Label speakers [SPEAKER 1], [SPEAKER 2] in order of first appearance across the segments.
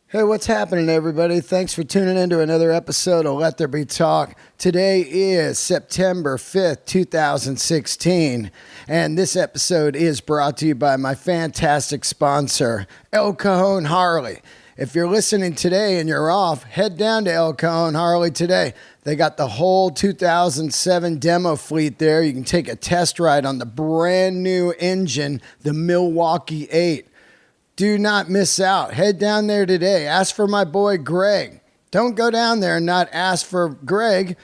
[SPEAKER 1] Hey, what's happening, everybody? Thanks for tuning in to another episode of Let There Be Talk. Today is September 5th, 2016, and this episode is brought to you by my fantastic sponsor, El Cajon Harley. If you're listening today and you're off, head down to El Cajon Harley today. They got the whole 2007 demo fleet there. You can take a test ride on the brand new engine, the Milwaukee 8. Do not miss out. Head down there today. Ask for my boy Greg. Don't go down there and not ask for Greg,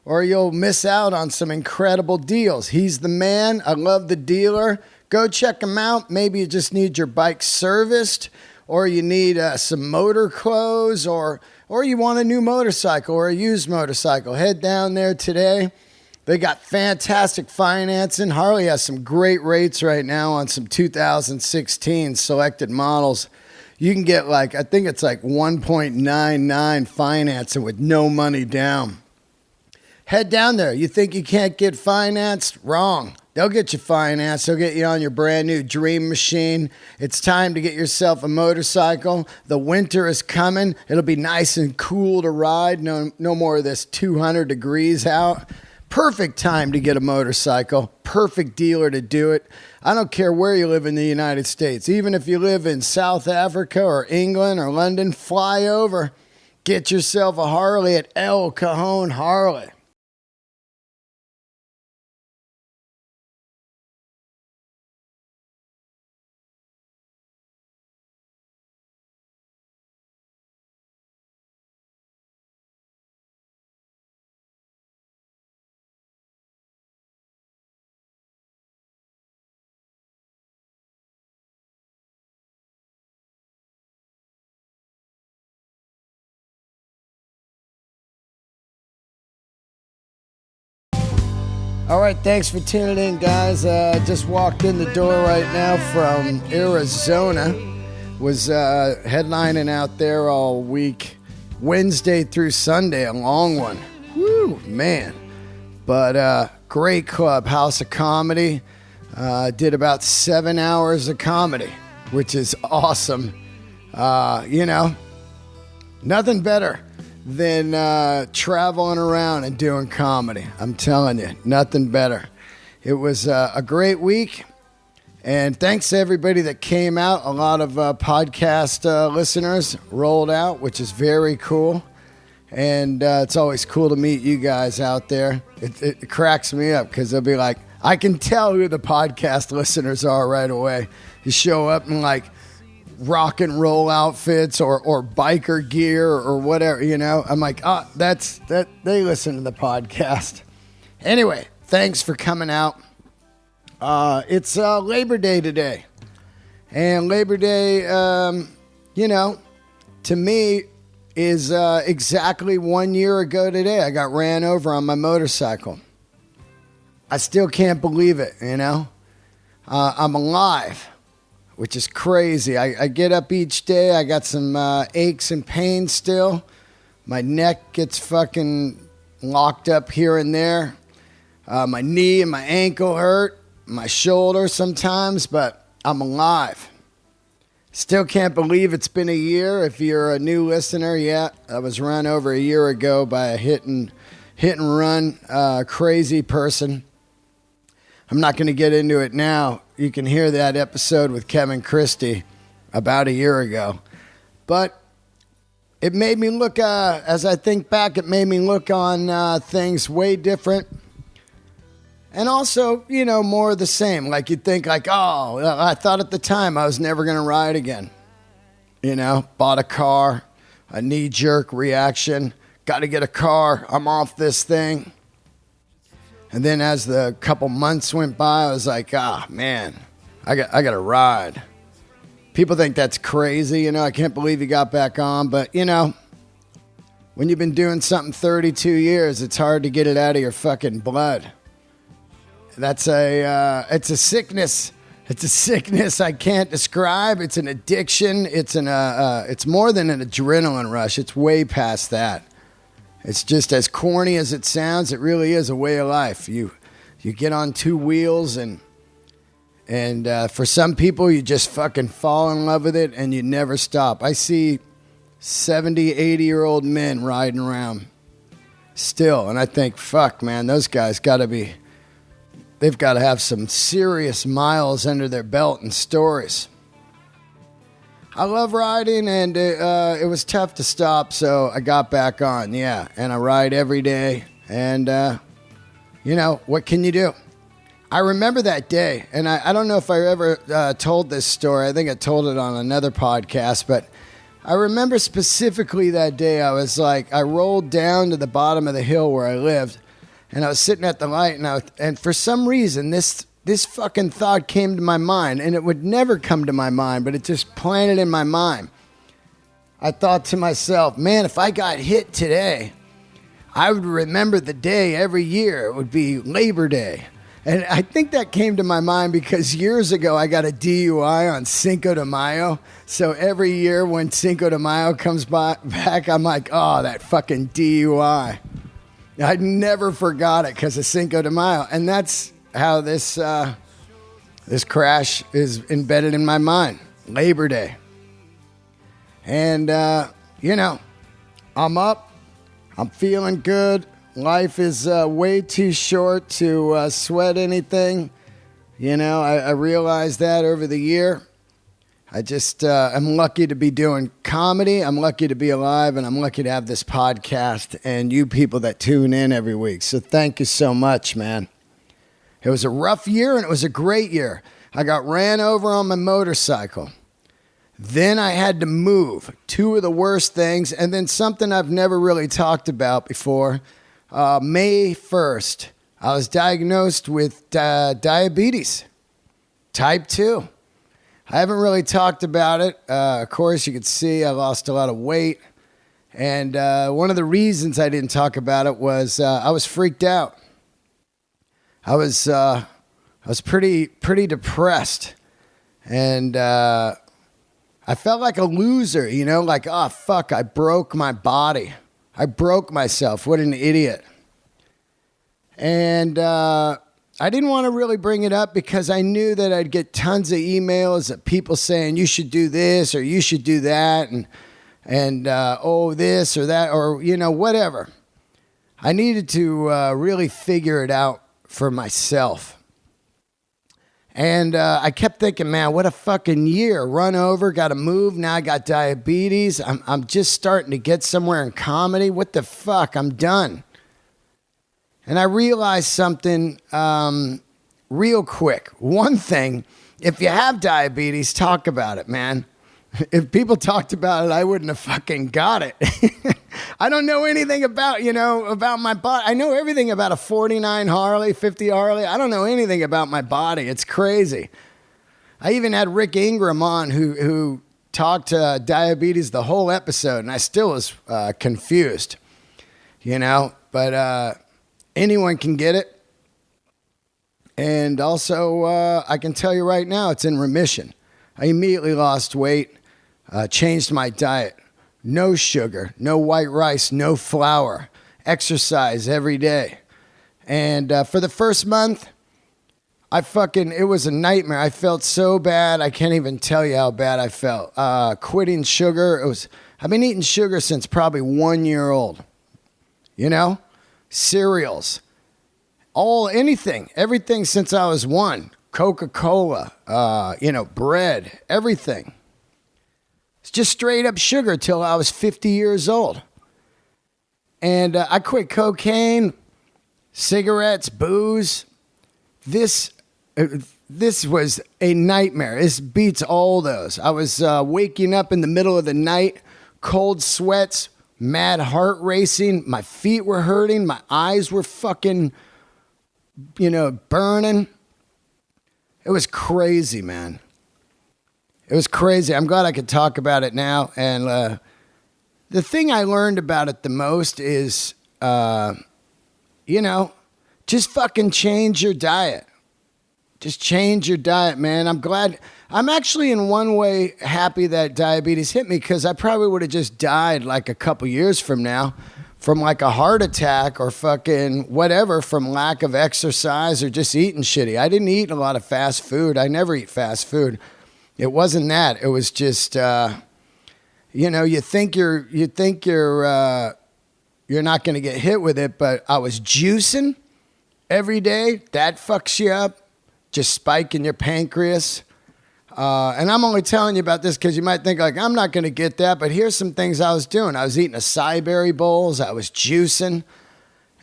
[SPEAKER 1] or you'll miss out on some incredible deals. He's the man. I love the dealer. Go check him out. Maybe you just need your bike serviced, or you need some motor clothes, or you want a new motorcycle or a used motorcycle. Head down there today. They got fantastic financing. Harley has some great rates right now on some 2016 selected models. You can get I think it's 1.99 financing with no money down. Head down there. You think you can't get financed? Wrong. They'll get you financed. They'll get you on your brand new dream machine. It's time to get yourself a motorcycle. The winter is coming. It'll be nice and cool to ride. No more of this 200 degrees out. Perfect time to get a motorcycle. Perfect dealer to do it. I don't care where you live in the United States. Even if you live in South Africa or England or London, fly over. Get yourself a Harley at El Cajon Harley. All right, thanks for tuning in, guys. Just walked in the door right now from Arizona. Was headlining out there all week, Wednesday through Sunday, a long one. Woo, man. But great club, House of Comedy. Did about 7 hours of comedy, which is awesome. Nothing better than traveling around and doing comedy. I'm telling you, nothing better. It was a great week, and thanks to everybody that came out. A lot of podcast listeners rolled out, which is very cool, and it's always cool to meet you guys out there. It cracks me up because they'll be like, I can tell who the podcast listeners are right away. You show up and rock and roll outfits or biker gear or whatever, I'm like, that's that they listen to the podcast. Anyway, thanks for coming out. It's Labor Day today, and Labor Day, to me is exactly 1 year ago today. I got ran over on my motorcycle. I still can't believe it. I'm alive, which is crazy. I get up each day. I got some aches and pains still. My neck gets fucking locked up here and there. My knee and my ankle hurt. My shoulder sometimes, but I'm alive. Still can't believe it's been a year. If you're a new listener, yeah, I was run over a year ago by a hit and run crazy person. I'm not going to get into it now. You can hear that episode with Kevin Christie about a year ago. But it made me look, as I think back, it made me look on things way different. And also, more of the same. You'd think I thought at the time I was never going to ride again. Bought a car, a knee-jerk reaction. Got to get a car. I'm off this thing. And then as the couple months went by, I was like, man, I got to ride. People think that's crazy. I can't believe you got back on. But, when you've been doing something 32 years, it's hard to get it out of your fucking blood. It's a sickness. It's a sickness I can't describe. It's an addiction. It's more than an adrenaline rush. It's way past that. It's just as corny as it sounds. It really is a way of life. You get on two wheels, and for some people, you just fucking fall in love with it, and you never stop. I see 70, 80-year-old men riding around still. And I think, fuck, man, those guys they've got to have some serious miles under their belt and stories. I love riding, and it was tough to stop, so I got back on, yeah. And I ride every day, and, what can you do? I remember that day, and I don't know if I ever told this story. I think I told it on another podcast, but I remember specifically that day. I rolled down to the bottom of the hill where I lived, and I was sitting at the light, and for some reason, this fucking thought came to my mind, and it would never come to my mind, but it just planted in my mind. I thought to myself, man, if I got hit today, I would remember the day every year. It would be Labor Day. And I think that came to my mind because years ago I got a DUI on Cinco de Mayo. So every year when Cinco de Mayo comes back, I'm like, oh, that fucking DUI. I never forgot it because of Cinco de Mayo. And that's how this crash is embedded in my mind. Labor Day. And, I'm up. I'm feeling good. Life is way too short to sweat anything. I realized that over the year. I just am lucky to be doing comedy. I'm lucky to be alive, and I'm lucky to have this podcast and you people that tune in every week. So thank you so much, man. It was a rough year, and it was a great year. I got ran over on my motorcycle. Then I had to move. Two of the worst things, and then something I've never really talked about before. May 1st, I was diagnosed with diabetes, type 2. I haven't really talked about it. Of course, you could see I lost a lot of weight. And one of the reasons I didn't talk about it was I was freaked out. I was pretty depressed. And I felt like a loser, like, oh, fuck, I broke my body. I broke myself. What an idiot. And I didn't want to really bring it up because I knew that I'd get tons of emails of people saying you should do this or you should do that and this or that or, whatever. I needed to really figure it out for myself. And I kept thinking, man, what a fucking year. Run over, got to move. Now I got diabetes. I'm just starting to get somewhere in comedy. What the fuck? I'm done. And I realized something real quick. One thing, if you have diabetes, talk about it, man. If people talked about it, I wouldn't have fucking got it. I don't know anything about my body. I know everything about a 49 Harley, 50 Harley. I don't know anything about my body. It's crazy. I even had Rick Ingram on who talked diabetes the whole episode, and I still was confused, but anyone can get it. And also, I can tell you right now, it's in remission. I immediately lost weight. Changed my diet. No sugar, no white rice, no flour. Exercise every day. And for the first month, it was a nightmare. I felt so bad. I can't even tell you how bad I felt. Quitting sugar. I've been eating sugar since probably 1 year old. Cereals. Everything since I was 1. Coca-Cola, bread, everything. It's just straight up sugar till I was 50 years old. And I quit cocaine, cigarettes, booze. This was a nightmare. This beats all those. I was waking up in the middle of the night, cold sweats, mad heart racing. My feet were hurting. My eyes were fucking, burning. It was crazy, man. It was crazy. I'm glad I could talk about it now. And the thing I learned about it the most is, just fucking change your diet. Just change your diet, man. I'm actually in one way happy that diabetes hit me because I probably would have just died like a couple years from now from like a heart attack or fucking whatever from lack of exercise or just eating shitty. I didn't eat a lot of fast food. I never eat fast food. It wasn't that. It was just, You think you're not going to get hit with it, but I was juicing every day. That fucks you up, just spiking your pancreas. And I'm only telling you about this because you might think like, I'm not going to get that, but here's some things I was doing. I was eating acai berry bowls. I was juicing.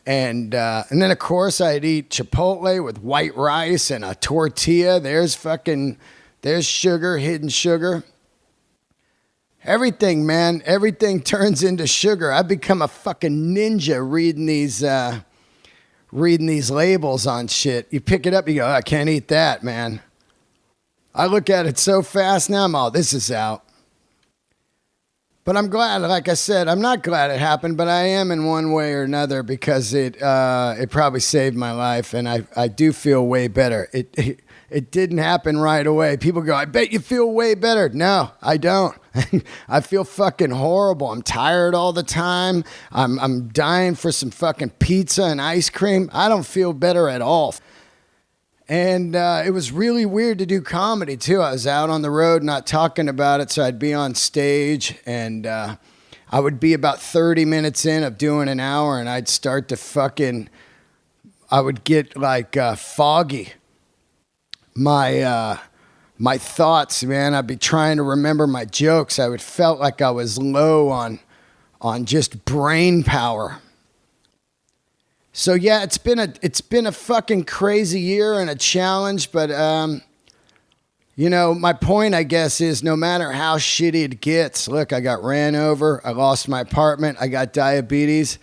[SPEAKER 1] And then, of course, I'd eat Chipotle with white rice and a tortilla. There's sugar, hidden sugar. Everything, man. Everything turns into sugar. I've become a fucking ninja reading these labels on shit. You pick it up, you go, I can't eat that, man. I look at it so fast now, I'm all, this is out. But I'm glad, like I said, I'm not glad it happened, but I am in one way or another because it probably saved my life, and I do feel way better. It didn't happen right away. People go, I bet you feel way better. No, I don't. I feel fucking horrible. I'm tired all the time. I'm dying for some fucking pizza and ice cream. I don't feel better at all. And it was really weird to do comedy, too. I was out on the road not talking about it, so I'd be on stage, and I would be about 30 minutes in of doing an hour, and I'd start to I would get like foggy. My thoughts, man, I'd be trying to remember my jokes. I would felt like I was low on just brain power. So yeah, it's been a fucking crazy year and a challenge, but my point, I guess, is no matter how shitty it gets, look, I got ran over, I lost my apartment, I got diabetes.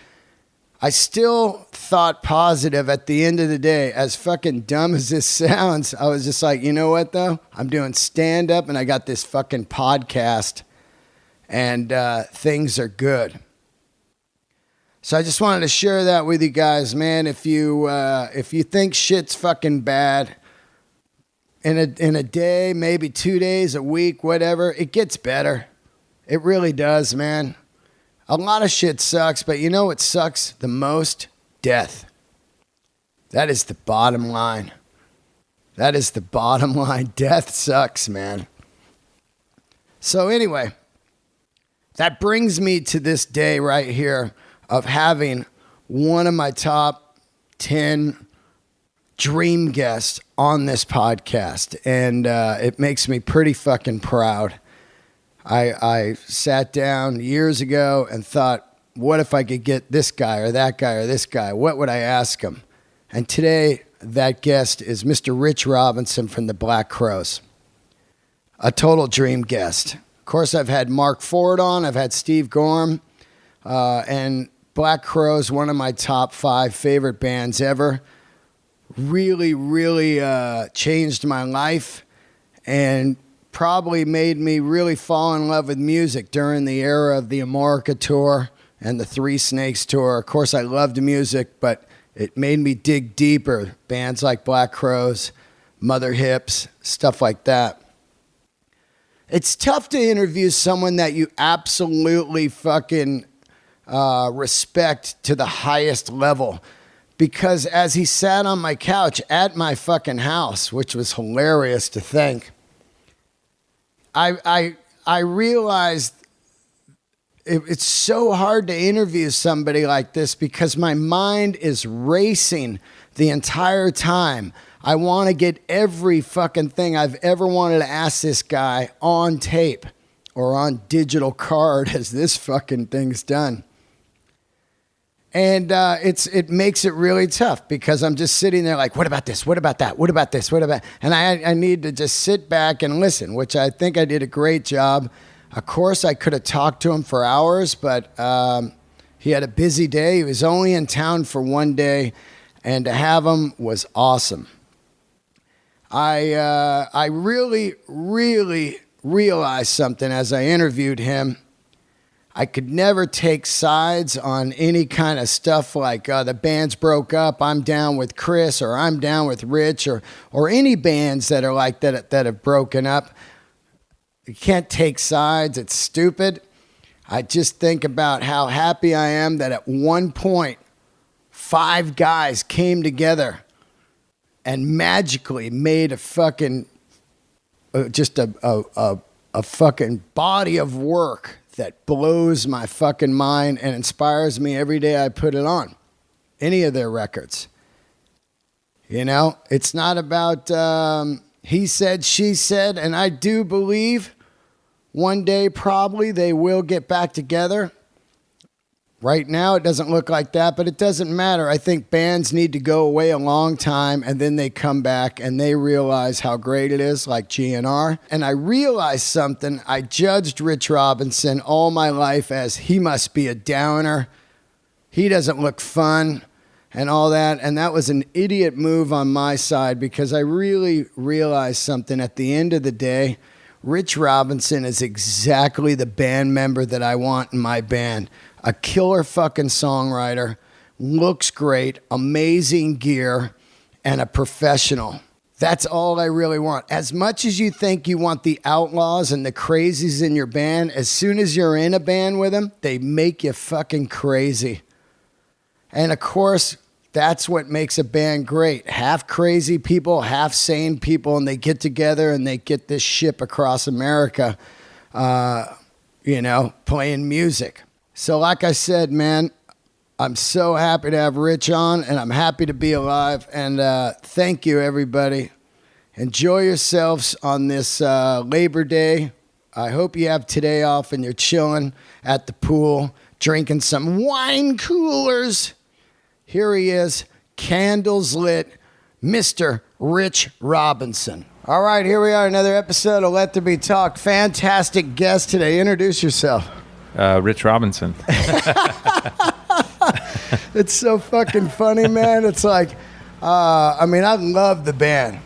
[SPEAKER 1] I still thought positive at the end of the day. As fucking dumb as this sounds, I was just like, you know what, though? I'm doing stand-up, and I got this fucking podcast, and things are good. So I just wanted to share that with you guys, man. If you think shit's fucking bad, in a day, maybe 2 days, a week, whatever, it gets better. It really does, man. A lot of shit sucks, but you know what sucks the most? Death. That is the bottom line. That is the bottom line. Death sucks, man. So anyway, that brings me to this day right here of having one of my top 10 dream guests on this podcast. And it makes me pretty fucking proud. I sat down years ago and thought, what if I could get this guy or that guy or this guy? What would I ask him? And today, that guest is Mr. Rich Robinson from the Black Crowes. A total dream guest. Of course, I've had Mark Ford on. I've had Steve Gorham. And Black Crowes, one of my top 5 favorite bands ever. Really, really changed my life. And probably made me really fall in love with music during the era of the America tour and the Three Snakes tour. Of course, I loved music, but it made me dig deeper. Bands like Black Crowes, Mother Hips, stuff like that. It's tough to interview someone that you absolutely fucking respect to the highest level, because as he sat on my couch at my fucking house, which was hilarious to think, I realized it's so hard to interview somebody like this because my mind is racing the entire time. I want to get every fucking thing I've ever wanted to ask this guy on tape or on digital card as this fucking thing's done. And it makes it really tough because I'm just sitting there like, what about this? What about that? What about this? What about... And I need to just sit back and listen, which I think I did a great job. Of course, I could have talked to him for hours, but he had a busy day. He was only in town for one day, and to have him was awesome. I really, really realized something as I interviewed him. I could never take sides on any kind of stuff like the bands broke up, I'm down with Chris, or I'm down with Rich, or any bands that are like that have broken up. You can't take sides. It's stupid. I just think about how happy I am that at one point 5 guys came together and magically made a fucking just a fucking body of work that blows my fucking mind and inspires me every day I put it on. Any of their records. You know, it's not about he said, she said, and I do believe one day probably they will get back together. Right now it doesn't look like that, but it doesn't matter. I think bands need to go away a long time and then they come back and they realize how great it is, like GNR. And I realized something. I judged Rich Robinson all my life as he must be a downer. He doesn't look fun. And all that, and that was an idiot move on my side because I really realized something. At the end of the day, Rich Robinson is exactly the band member that I want in my band. A killer fucking songwriter, looks great, amazing gear, and a professional. That's all I really want. As much as you think you want the outlaws and the crazies in your band, as soon as you're in a band with them, they make you fucking crazy. And of course, that's what makes a band great. Half crazy people, half sane people, and they get together and they get this ship across America, playing music. So like I said, man, I'm so happy to have Rich on, and I'm happy to be alive. And thank you, everybody. Enjoy yourselves on this Labor Day. I hope you have today off and you're chilling at the pool, drinking some wine coolers. Here he is, candles lit, Mr. Rich Robinson. All right, here we are, another episode of Let There Be Talk. Fantastic guest today. Introduce yourself.
[SPEAKER 2] Rich Robinson.
[SPEAKER 1] It's so fucking funny, man. It's like, I love the band.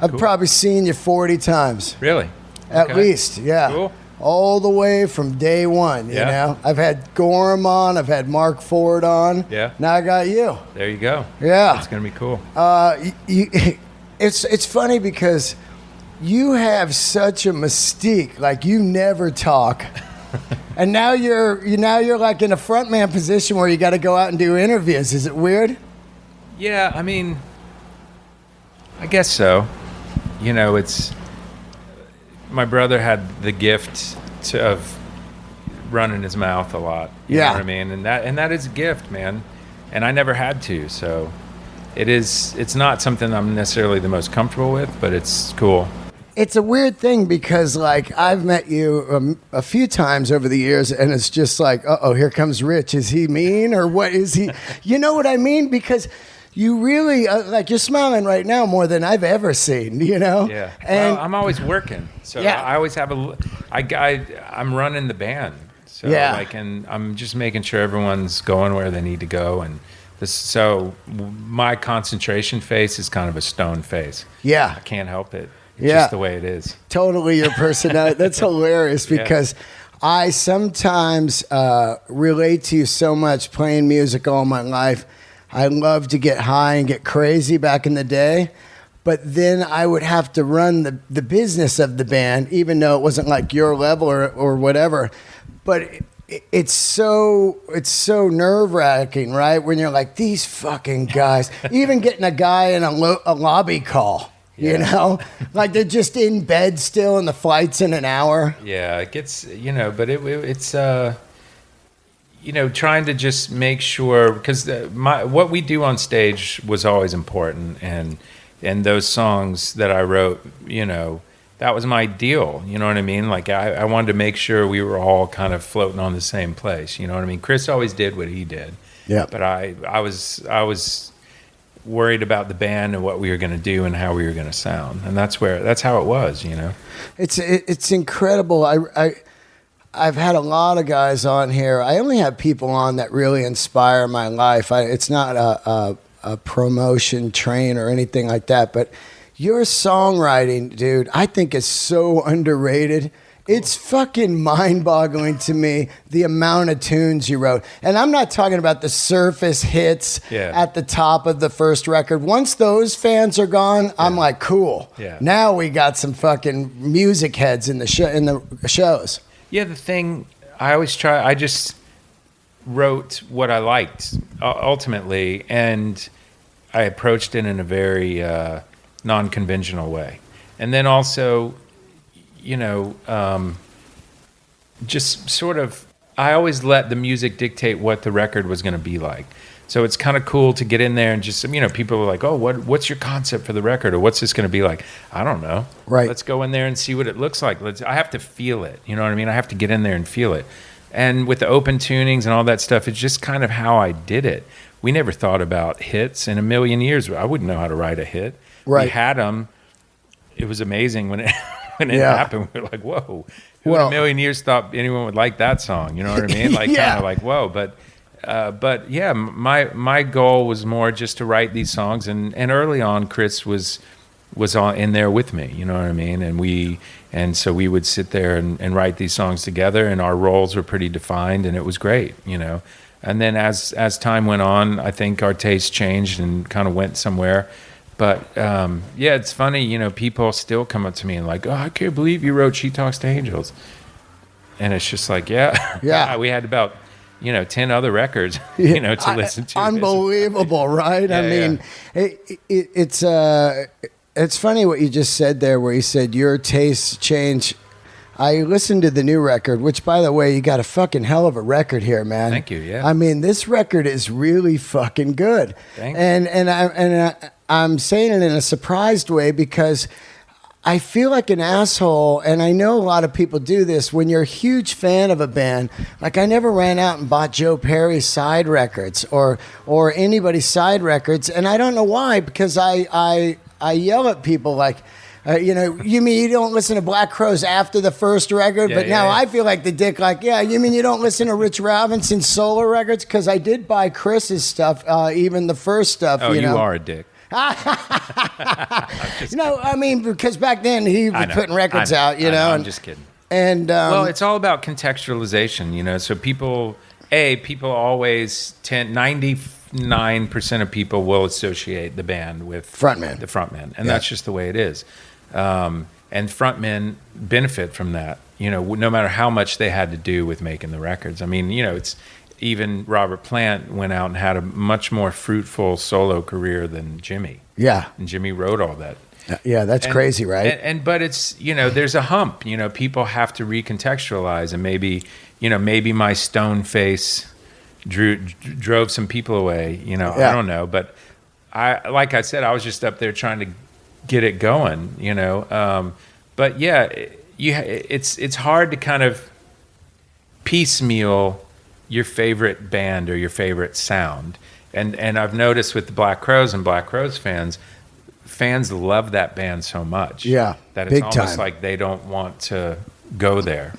[SPEAKER 1] I've probably seen you 40 times.
[SPEAKER 2] Really?
[SPEAKER 1] At least, yeah.
[SPEAKER 2] Cool.
[SPEAKER 1] All the way from day one, you know? I've had Gorham on, I've had Mark Ford on.
[SPEAKER 2] Yeah.
[SPEAKER 1] Now I got you.
[SPEAKER 2] There you go.
[SPEAKER 1] Yeah.
[SPEAKER 2] It's going to be cool.
[SPEAKER 1] It's funny because you have such a mystique. Like, you never talk. And now you're like in a frontman position where you got to go out and do interviews. Is it weird?
[SPEAKER 2] Yeah, I mean, I guess so. You know, it's... My brother had the gift of running his mouth a lot. You know what I mean? And that is a gift, man. And I never had to, so it's not something I'm necessarily the most comfortable with, but it's cool.
[SPEAKER 1] It's a weird thing because, like, I've met you a few times over the years, and it's just like, uh-oh, here comes Rich. Is he mean, or what is he? You know what I mean? Because you really, you're smiling right now more than I've ever seen, you know?
[SPEAKER 2] Yeah.
[SPEAKER 1] And
[SPEAKER 2] well, I'm always working. So I always have I'm running the band. So and I'm just making sure everyone's going where they need to go. And so my concentration face is kind of a stone face. Yeah. I can't help it. It's just the way it is.
[SPEAKER 1] Totally your personality. That's hilarious because I sometimes relate to you so much playing music all my life. I loved to get high and get crazy back in the day, but then I would have to run the business of the band, even though it wasn't like your level or whatever. But it's so nerve-wracking, right? When you're like, these fucking guys, even getting a guy in a lobby call, you know? Like they're just in bed still and the flight's in an hour.
[SPEAKER 2] Yeah, it gets, but it's... trying to just make sure, because what we do on stage was always important, and those songs that I wrote, that was my deal. You know what I mean? Like I wanted to make sure we were all kind of floating on the same place. You know what I mean? Chris always did what he did. Yeah. But I was worried about the band and what we were going to do and how we were going to sound, and that's how it was.
[SPEAKER 1] It's incredible. I've had a lot of guys on here. I only have people on that really inspire my life. It's not a promotion train or anything like that, but your songwriting, dude, I think is so underrated. It's fucking mind-boggling to me, the amount of tunes you wrote. And I'm not talking about the surface hits at the top of the first record. Once those fans are gone, I'm like, cool. Yeah. Now we got some fucking music heads in the shows.
[SPEAKER 2] Yeah, the thing, I just wrote what I liked, ultimately, and I approached it in a very non-conventional way. And then also, just sort of I always let the music dictate what the record was going to be like. So it's kind of cool to get in there and just, people are like, oh, what's your concept for the record? Or what's this going to be like? I don't know.
[SPEAKER 1] Right.
[SPEAKER 2] Let's go in there and see what it looks like. I have to feel it. You know what I mean? I have to get in there and feel it. And with the open tunings and all that stuff, it's just kind of how I did it. We never thought about hits in a million years. I wouldn't know how to write a hit.
[SPEAKER 1] Right.
[SPEAKER 2] We had them. It was amazing when it happened. We were like, whoa. Who in a million years thought anyone would like that song? You know what I mean? Like, kind of like, whoa. But yeah, my goal was more just to write these songs. And early on, Chris was in there with me. You know what I mean? And so we would sit there and write these songs together, and our roles were pretty defined, and it was great, And then as time went on, I think our taste changed and kind of went somewhere. But yeah, it's funny, people still come up to me and like, oh, I can't believe you wrote She Talks to Angels. And it's just like, yeah, we had about 10 other records, to listen to.
[SPEAKER 1] Unbelievable, right?
[SPEAKER 2] Yeah,
[SPEAKER 1] I mean, it's funny what you just said there, where you said your tastes change. I listened to the new record, which, by the way, you got a fucking hell of a record here, man.
[SPEAKER 2] Thank you. Yeah.
[SPEAKER 1] I mean, this record is really fucking good.
[SPEAKER 2] Thanks.
[SPEAKER 1] And I'm saying it in a surprised way because I feel like an asshole, and I know a lot of people do this. When you're a huge fan of a band, like I never ran out and bought Joe Perry's side records or anybody's side records, and I don't know why, because I yell at people like, you mean you don't listen to Black Crowes after the first record? But now I feel like the dick, like, you mean you don't listen to Rich Robinson's solo records? Because I did buy Chris's stuff, even the first stuff.
[SPEAKER 2] Oh, you are a dick.
[SPEAKER 1] I mean, because back then he was putting records out,
[SPEAKER 2] I'm just kidding.
[SPEAKER 1] And
[SPEAKER 2] well, it's all about contextualization, So people always 99% of people will associate the band with the frontman, and that's just the way it is. And frontmen benefit from that, no matter how much they had to do with making the records. I mean, it's even Robert Plant went out and had a much more fruitful solo career than Jimmy. Yeah, and Jimmy wrote all that.
[SPEAKER 1] Yeah, that's crazy, right?
[SPEAKER 2] But it's there's a hump. People have to recontextualize, and maybe my stone face drove some people away. I don't know, but like I said, I was just up there trying to get it going. But yeah, it's hard to kind of piecemeal your favorite band or your favorite sound, and I've noticed with the Black Crowes and Black Crowes fans love that band so much, that it's
[SPEAKER 1] big
[SPEAKER 2] almost
[SPEAKER 1] time.
[SPEAKER 2] like they don't want to go there,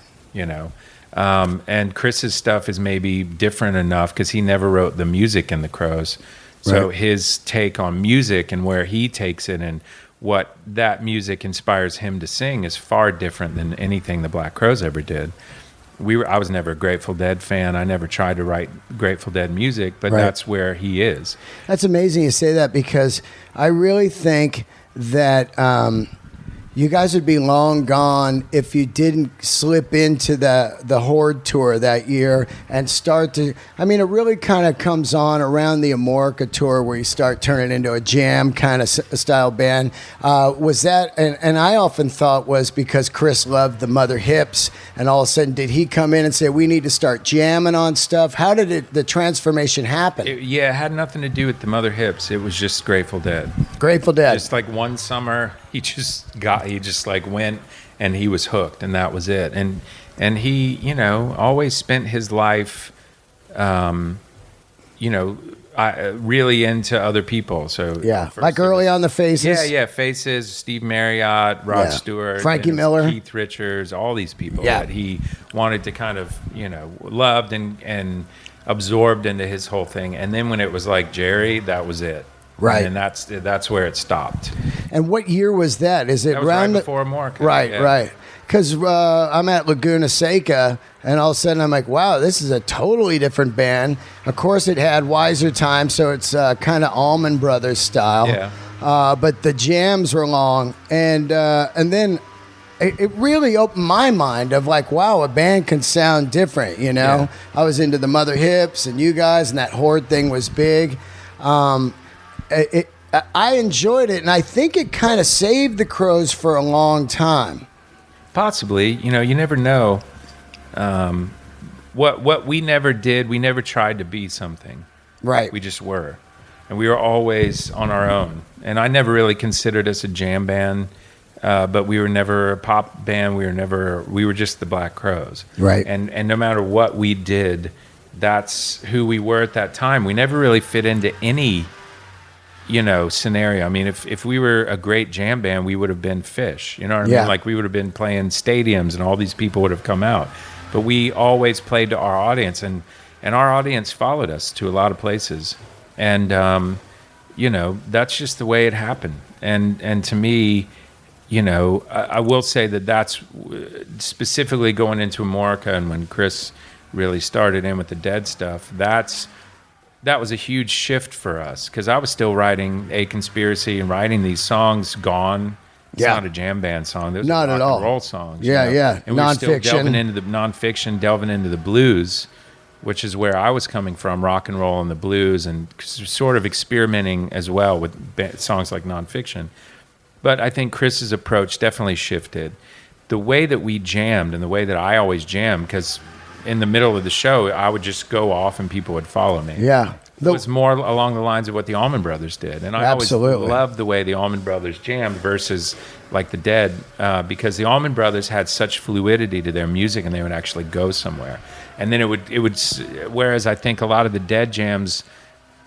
[SPEAKER 2] and Chris's stuff is maybe different enough because he never wrote the music in the Crowes, so his take on music and where he takes it and what that music inspires him to sing is far different than anything the Black Crowes ever did. I was never a Grateful Dead fan. I never tried to write Grateful Dead music, but that's where he is. That's
[SPEAKER 1] amazing you say that, because I really think that you guys would be long gone if you didn't slip into the Horde tour that year and start to. I mean, it really kind of comes on around the Amorica tour where you start turning into a jam kind of style band. Was that, and I often thought was because Chris loved the Mother Hips, and all of a sudden did he come in and say, we need to start jamming on stuff? How did the transformation happen?
[SPEAKER 2] It had nothing to do with the Mother Hips. It was just Grateful Dead.
[SPEAKER 1] Grateful Dead.
[SPEAKER 2] Just like one summer, he just went and he was hooked, and that was it. And he, always spent his life, really into other people. So
[SPEAKER 1] like early on the Faces.
[SPEAKER 2] Faces, Steve Marriott, Rod Stewart,
[SPEAKER 1] Frankie Miller,
[SPEAKER 2] Keith Richards, all these people that he wanted to kind of, loved and absorbed into his whole thing. And then when it was like Jerry, that was it. Right, and that's where it stopped.
[SPEAKER 1] And what year was that? Is it
[SPEAKER 2] that was
[SPEAKER 1] around
[SPEAKER 2] right before Amorica?
[SPEAKER 1] Right. Because I'm at Laguna Seca, and all of a sudden I'm like, wow, this is a totally different band. Of course, it had Wiser Time, so it's kind of Allman Brothers style. Yeah. But the jams were long, and then it really opened my mind of like, wow, a band can sound different. I was into the Mother Hips and you guys, and that Horde thing was big. I enjoyed it, and I think it kind of saved the Crowes for a long time.
[SPEAKER 2] Possibly. You never know. what we never did, we never tried to be something.
[SPEAKER 1] Right.
[SPEAKER 2] We just were. And we were always on our own. And I never really considered us a jam band, but we were never a pop band. We were just the Black Crowes.
[SPEAKER 1] Right.
[SPEAKER 2] And no matter what we did, that's who we were at that time. We never really fit into any, scenario. I mean, if we were a great jam band, we would have been Fish. You know what I mean? Like we would have been playing stadiums and all these people would have come out. But we always played to our audience, and our audience followed us to a lot of places. And, that's just the way it happened. And to me, I will say that's specifically going into Amorica, and when Chris really started in with the Dead stuff, that was a huge shift for us, because I was still writing A Conspiracy and writing these songs. Gone. It's not a jam band song. Those
[SPEAKER 1] not
[SPEAKER 2] are
[SPEAKER 1] at
[SPEAKER 2] rock
[SPEAKER 1] all.
[SPEAKER 2] and roll songs.
[SPEAKER 1] Yeah.
[SPEAKER 2] And we were still delving into the nonfiction, delving into the blues, which is where I was coming from, rock and roll and the blues, and sort of experimenting as well with songs like nonfiction. But I think Chris's approach definitely shifted. The way that we jammed, and the way that I always jam, because in the middle of the show, I would just go off and people would follow me.
[SPEAKER 1] Yeah.
[SPEAKER 2] It was more along the lines of what the Allman Brothers did. And I always loved the way the Allman Brothers jammed versus like the Dead, because the Allman Brothers had such fluidity to their music, and they would actually go somewhere. And then it would, whereas I think a lot of the Dead jams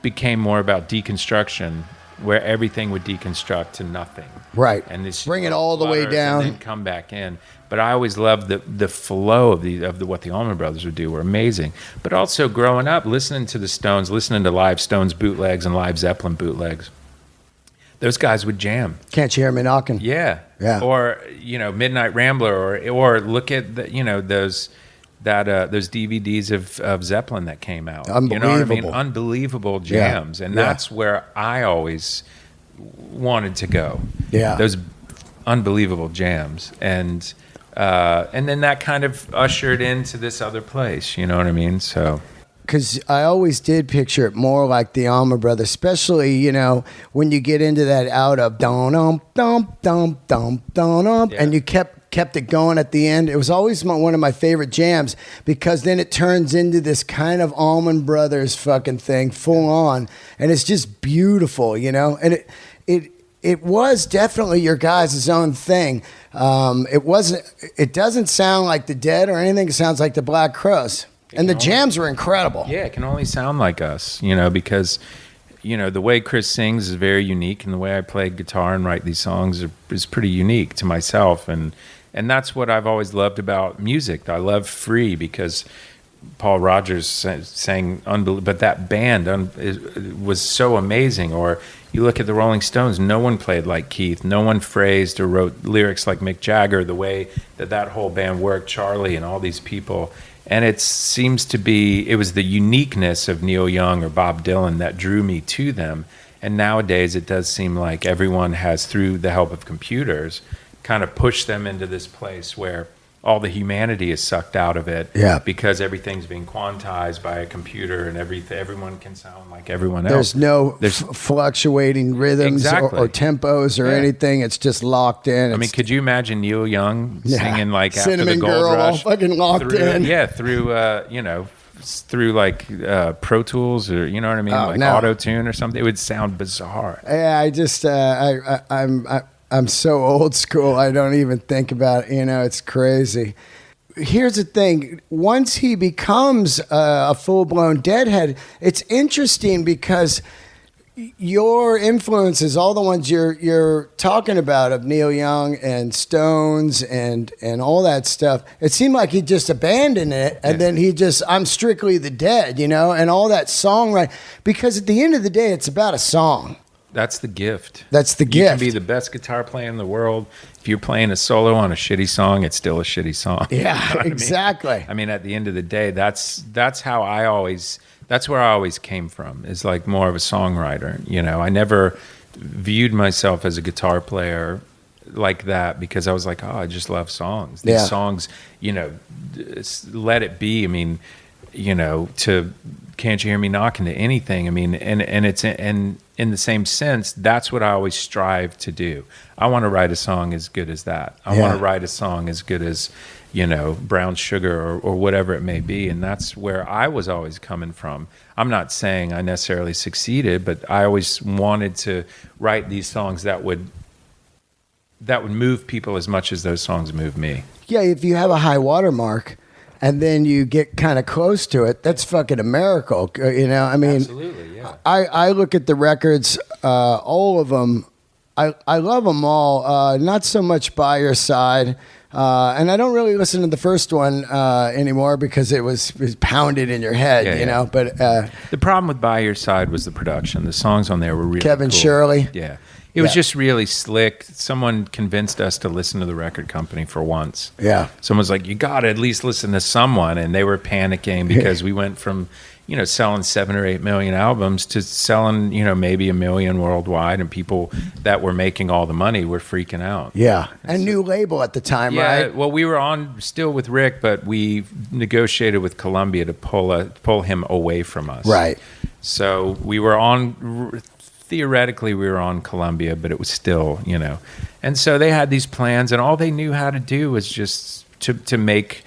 [SPEAKER 2] became more about deconstruction, where everything would deconstruct to nothing.
[SPEAKER 1] Right.
[SPEAKER 2] And this
[SPEAKER 1] bring it all the way down
[SPEAKER 2] and then come back in. But I always loved the flow of what the Allman Brothers would do were amazing. But also growing up, listening to the Stones, listening to live Stones bootlegs and live Zeppelin bootlegs, those guys would jam.
[SPEAKER 1] Can't You Hear Me Knocking?
[SPEAKER 2] Yeah. Or Midnight Rambler, or look at those DVDs of Zeppelin that came out.
[SPEAKER 1] Unbelievable.
[SPEAKER 2] You know what I mean? Unbelievable jams. And that's where I always wanted to go.
[SPEAKER 1] Yeah.
[SPEAKER 2] Those unbelievable jams. And then that kind of ushered into this other place. You know what I mean? So,
[SPEAKER 1] because I always did picture it more like the Allman Brothers, especially when you get into that out of dum dum dum dum dum, and you kept it going at the end. It was always one of my favorite jams, because then it turns into this kind of Allman Brothers fucking thing, full on, and it's just beautiful, and it was definitely your guys' own thing. It doesn't sound like the Dead or anything. It sounds like the Black Crowes. And the jams were incredible.
[SPEAKER 2] Yeah, it can only sound like us, because, the way Chris sings is very unique, and the way I play guitar and write these songs is pretty unique to myself. And that's what I've always loved about music. I love Free, because Paul Rodgers sang unbelievable, but that band was so amazing. Or you look at the Rolling Stones, no one played like Keith, no one phrased or wrote lyrics like Mick Jagger, the way that whole band worked, Charlie and all these people. And it seems to be, it was the uniqueness of Neil Young or Bob Dylan that drew me to them. And nowadays it does seem like everyone has, through the help of computers, kind of pushed them into this place where all the humanity is sucked out of it, because everything's being quantized by a computer, and everyone can sound like everyone else.
[SPEAKER 1] There's fluctuating rhythms or tempos or anything. It's just locked in.
[SPEAKER 2] I mean, could you imagine Neil Young singing like
[SPEAKER 1] Cinnamon
[SPEAKER 2] after the Gold
[SPEAKER 1] Girl,
[SPEAKER 2] Rush,
[SPEAKER 1] fucking locked in?
[SPEAKER 2] Yeah, through like Pro Tools, or you know what I mean, Auto Tune or something. It would sound bizarre.
[SPEAKER 1] Yeah, I just I'm so old school, I don't even think about it. It's crazy. Here's the thing. Once he becomes a full-blown Deadhead, it's interesting, because your influences, all the ones you're talking about, of Neil Young and Stones and all that stuff, it seemed like he just abandoned it, and then I'm strictly the Dead, and all that songwriting. Because at the end of the day, it's about a song.
[SPEAKER 2] That's the gift.
[SPEAKER 1] You
[SPEAKER 2] can be the best guitar player in the world. If you're playing a solo on a shitty song, it's still a shitty song.
[SPEAKER 1] Yeah,
[SPEAKER 2] you know
[SPEAKER 1] exactly.
[SPEAKER 2] I mean, at the end of the day, that's where I always came from, is like more of a songwriter. I never viewed myself as a guitar player like that, because I was like, I just love songs. These songs, let it be. I mean, to Can't You Hear Me Knocking, to anything. I mean, and in the same sense, that's what I always strive to do. I want to write a song as good as that. I want to write a song as good as, Brown Sugar or whatever it may be. And that's where I was always coming from. I'm not saying I necessarily succeeded, but I always wanted to write these songs that would move people as much as those songs move me.
[SPEAKER 1] Yeah, if you have a high watermark and then you get kind of close to it, that's fucking a miracle. I mean,
[SPEAKER 2] absolutely, yeah.
[SPEAKER 1] I look at the records, all of them. I love them all. Not so much By Your Side. And I don't really listen to the first one anymore because it was pounded in your head, know. But
[SPEAKER 2] the problem with By Your Side was the production. The songs on there were really
[SPEAKER 1] Kevin
[SPEAKER 2] cool.
[SPEAKER 1] Shirley.
[SPEAKER 2] Yeah. It was just really slick. Someone convinced us to listen to the record company for once.
[SPEAKER 1] Yeah.
[SPEAKER 2] Someone's like, you got to at least listen to someone. And they were panicking because we went from, selling 7 or 8 million albums to selling, maybe 1 million worldwide. And people that were making all the money were freaking out.
[SPEAKER 1] Yeah. And new label at the time, right?
[SPEAKER 2] Well, we were still with Rick, but we negotiated with Columbia to pull him away from us.
[SPEAKER 1] Right.
[SPEAKER 2] So we were theoretically we were on Columbia, but it was still, and so they had these plans, and all they knew how to do was just to make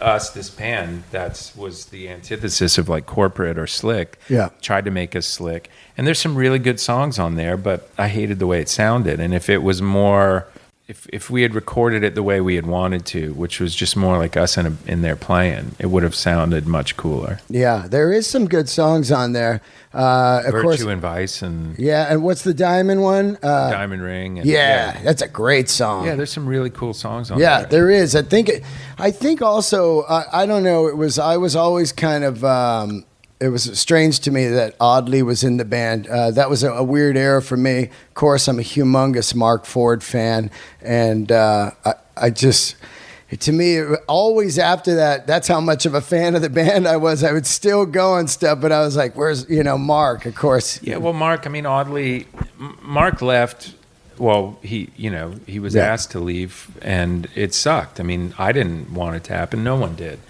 [SPEAKER 2] us this band that was the antithesis of like corporate or slick.
[SPEAKER 1] Yeah.
[SPEAKER 2] Tried to make us slick, and there's some really good songs on there, but I hated the way it sounded. And if it was more, if we had recorded it the way we had wanted to, which was just more like us in there playing, it would have sounded much cooler.
[SPEAKER 1] Yeah, there is some good songs on there. Of
[SPEAKER 2] Virtue
[SPEAKER 1] course,
[SPEAKER 2] and Vice, and
[SPEAKER 1] and what's the Diamond one?
[SPEAKER 2] Diamond Ring. And,
[SPEAKER 1] that's a great song.
[SPEAKER 2] Yeah, there's some really cool songs on there.
[SPEAKER 1] Yeah, there is. I think also, I don't know. I was always kind of. It was strange to me that Audley was in the band. That was a weird era for me. Of course, I'm a humongous Mark Ford fan, and I just. To me, always after that, that's how much of a fan of the band I was. I would still go and stuff, but I was like, where's, Mark, of course.
[SPEAKER 2] Yeah, well, Mark, oddly, Mark left. Well, he was asked to leave, and it sucked. I didn't want it to happen. No one did.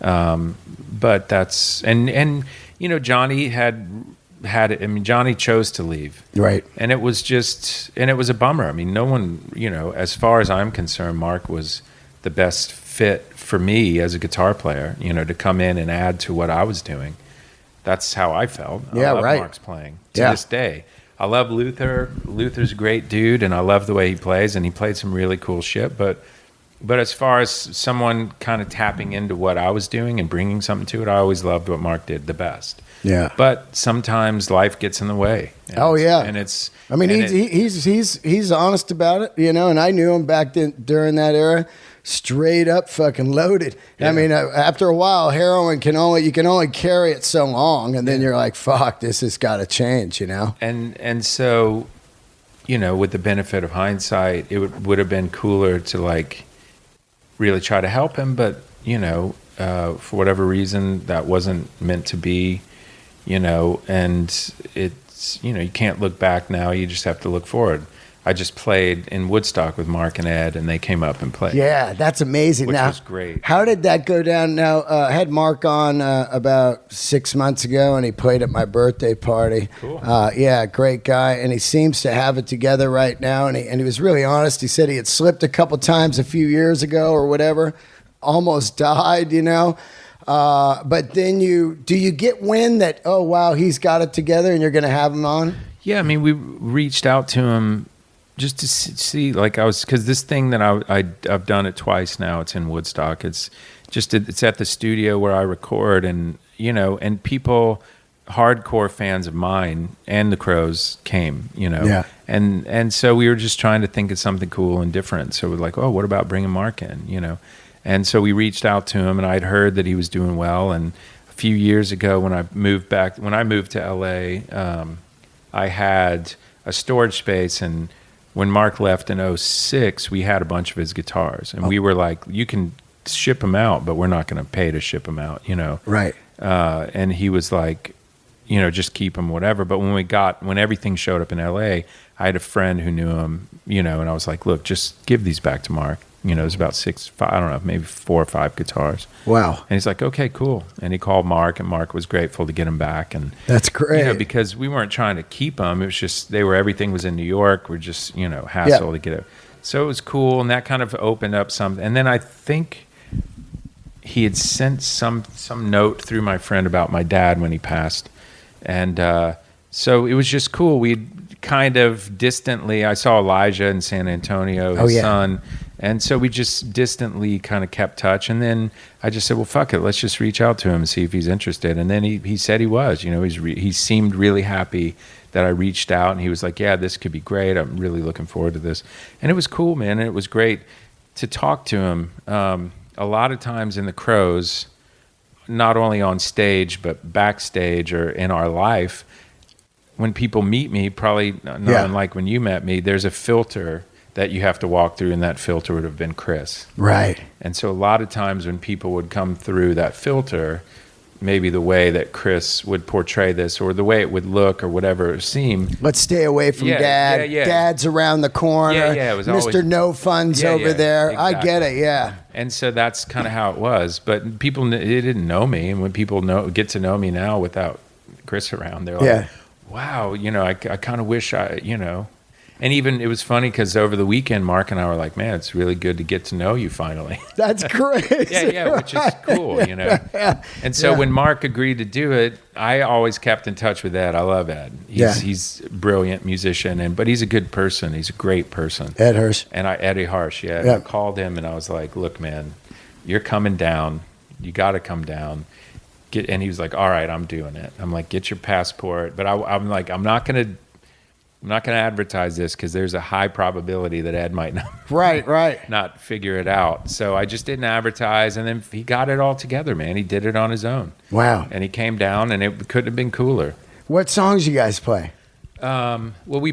[SPEAKER 2] But that's, and Johnny had it. Johnny chose to leave.
[SPEAKER 1] Right.
[SPEAKER 2] And it was a bummer. No one, as far as I'm concerned, Mark was the best fit for me as a guitar player, to come in and add to what I was doing. That's how I felt.
[SPEAKER 1] Yeah,
[SPEAKER 2] I love
[SPEAKER 1] right.
[SPEAKER 2] Mark's playing to this day. I love Luther. Luther's a great dude, and I love the way he plays, and he played some really cool shit. But as far as someone kind of tapping into what I was doing and bringing something to it, I always loved what Mark did the best.
[SPEAKER 1] Yeah.
[SPEAKER 2] But sometimes life gets in the way. And it's.
[SPEAKER 1] He's honest about it, and I knew him back then during that era. Straight up fucking loaded. Yeah. After a while, heroin you can only carry it so long, and then you're like, fuck, this has got to change,
[SPEAKER 2] And so, with the benefit of hindsight, it would have been cooler to like really try to help him, but for whatever reason, that wasn't meant to be, and it's you can't look back now. You just have to look forward. I just played in Woodstock with Mark and Ed, and they came up and played.
[SPEAKER 1] Yeah, that's amazing.
[SPEAKER 2] Which
[SPEAKER 1] now,
[SPEAKER 2] was great.
[SPEAKER 1] How did that go down? Now, I had Mark on about 6 months ago, and he played at my birthday party.
[SPEAKER 2] Cool.
[SPEAKER 1] Great guy, and he seems to have it together right now, and he was really honest. He said he had slipped a couple times a few years ago or whatever, almost died, But then do you get wind that, oh, wow, he's got it together, and you're going to have him on?
[SPEAKER 2] Yeah, we reached out to him just to see, because this thing that I've done it twice now. It's in Woodstock. It's at the studio where I record, and and people, hardcore fans of mine and the Crows came,
[SPEAKER 1] Yeah.
[SPEAKER 2] and so we were just trying to think of something cool and different. So we're like, oh, what about bringing Mark in, and so we reached out to him, and I'd heard that he was doing well. And a few years ago, when I moved to LA, I had a storage space, and when Mark left in 2006, we had a bunch of his guitars, and we were like, you can ship them out, but we're not going to pay to ship them out,
[SPEAKER 1] Right.
[SPEAKER 2] And he was like, just keep them, whatever. But when everything showed up in LA, I had a friend who knew him, and I was like, look, just give these back to Mark. There's about 5, I don't know, maybe 4 or 5 guitars.
[SPEAKER 1] Wow.
[SPEAKER 2] And he's like, okay, cool. And he called Mark, and Mark was grateful to get him back. And
[SPEAKER 1] that's great.
[SPEAKER 2] Because we weren't trying to keep them. It was just, everything was in New York. We're just, hassle to get it. So it was cool. And that kind of opened up something. And then I think he had sent some note through my friend about my dad when he passed. And so it was just cool. We'd kind of distantly, I saw Elijah in San Antonio, his son. And so we just distantly kind of kept touch. And then I just said, well, fuck it. Let's just reach out to him and see if he's interested. And then he said he was. He seemed really happy that I reached out. And he was like, yeah, this could be great. I'm really looking forward to this. And it was cool, man. And it was great to talk to him. A lot of times in the Crows, not only on stage, but backstage or in our life, when people meet me, probably not unlike when you met me, there's a filter that you have to walk through, and that filter would have been Chris.
[SPEAKER 1] Right.
[SPEAKER 2] And so a lot of times when people would come through that filter, maybe the way that Chris would portray this or the way it would look or whatever it seemed.
[SPEAKER 1] Let's stay away from Dad.
[SPEAKER 2] Yeah.
[SPEAKER 1] Dad's around the corner.
[SPEAKER 2] Yeah, it was
[SPEAKER 1] Mr.
[SPEAKER 2] always,
[SPEAKER 1] No Fun's over there.
[SPEAKER 2] Exactly.
[SPEAKER 1] I get it, yeah.
[SPEAKER 2] And so that's kind of how it was. But people, they didn't know me. And when people get to know me now without Chris around, they're like, wow, I kind of wish And even, it was funny because over the weekend, Mark and I were like, man, it's really good to get to know you finally.
[SPEAKER 1] That's great.
[SPEAKER 2] Which is cool, And so when Mark agreed to do it, I always kept in touch with Ed. I love Ed. He's a brilliant musician, but he's a good person. He's a great person. Eddie Harsh, I called him and I was like, look, man, you're coming down. You got to come down. And he was like, all right, I'm doing it. I'm like, get your passport. But I'm like, I'm not going to advertise this because there's a high probability that Ed might not figure it out. So I just didn't advertise, and then he got it all together, man. He did it on his own.
[SPEAKER 1] Wow.
[SPEAKER 2] And he came down, and it couldn't have been cooler.
[SPEAKER 1] What songs you guys play?
[SPEAKER 2] Well, we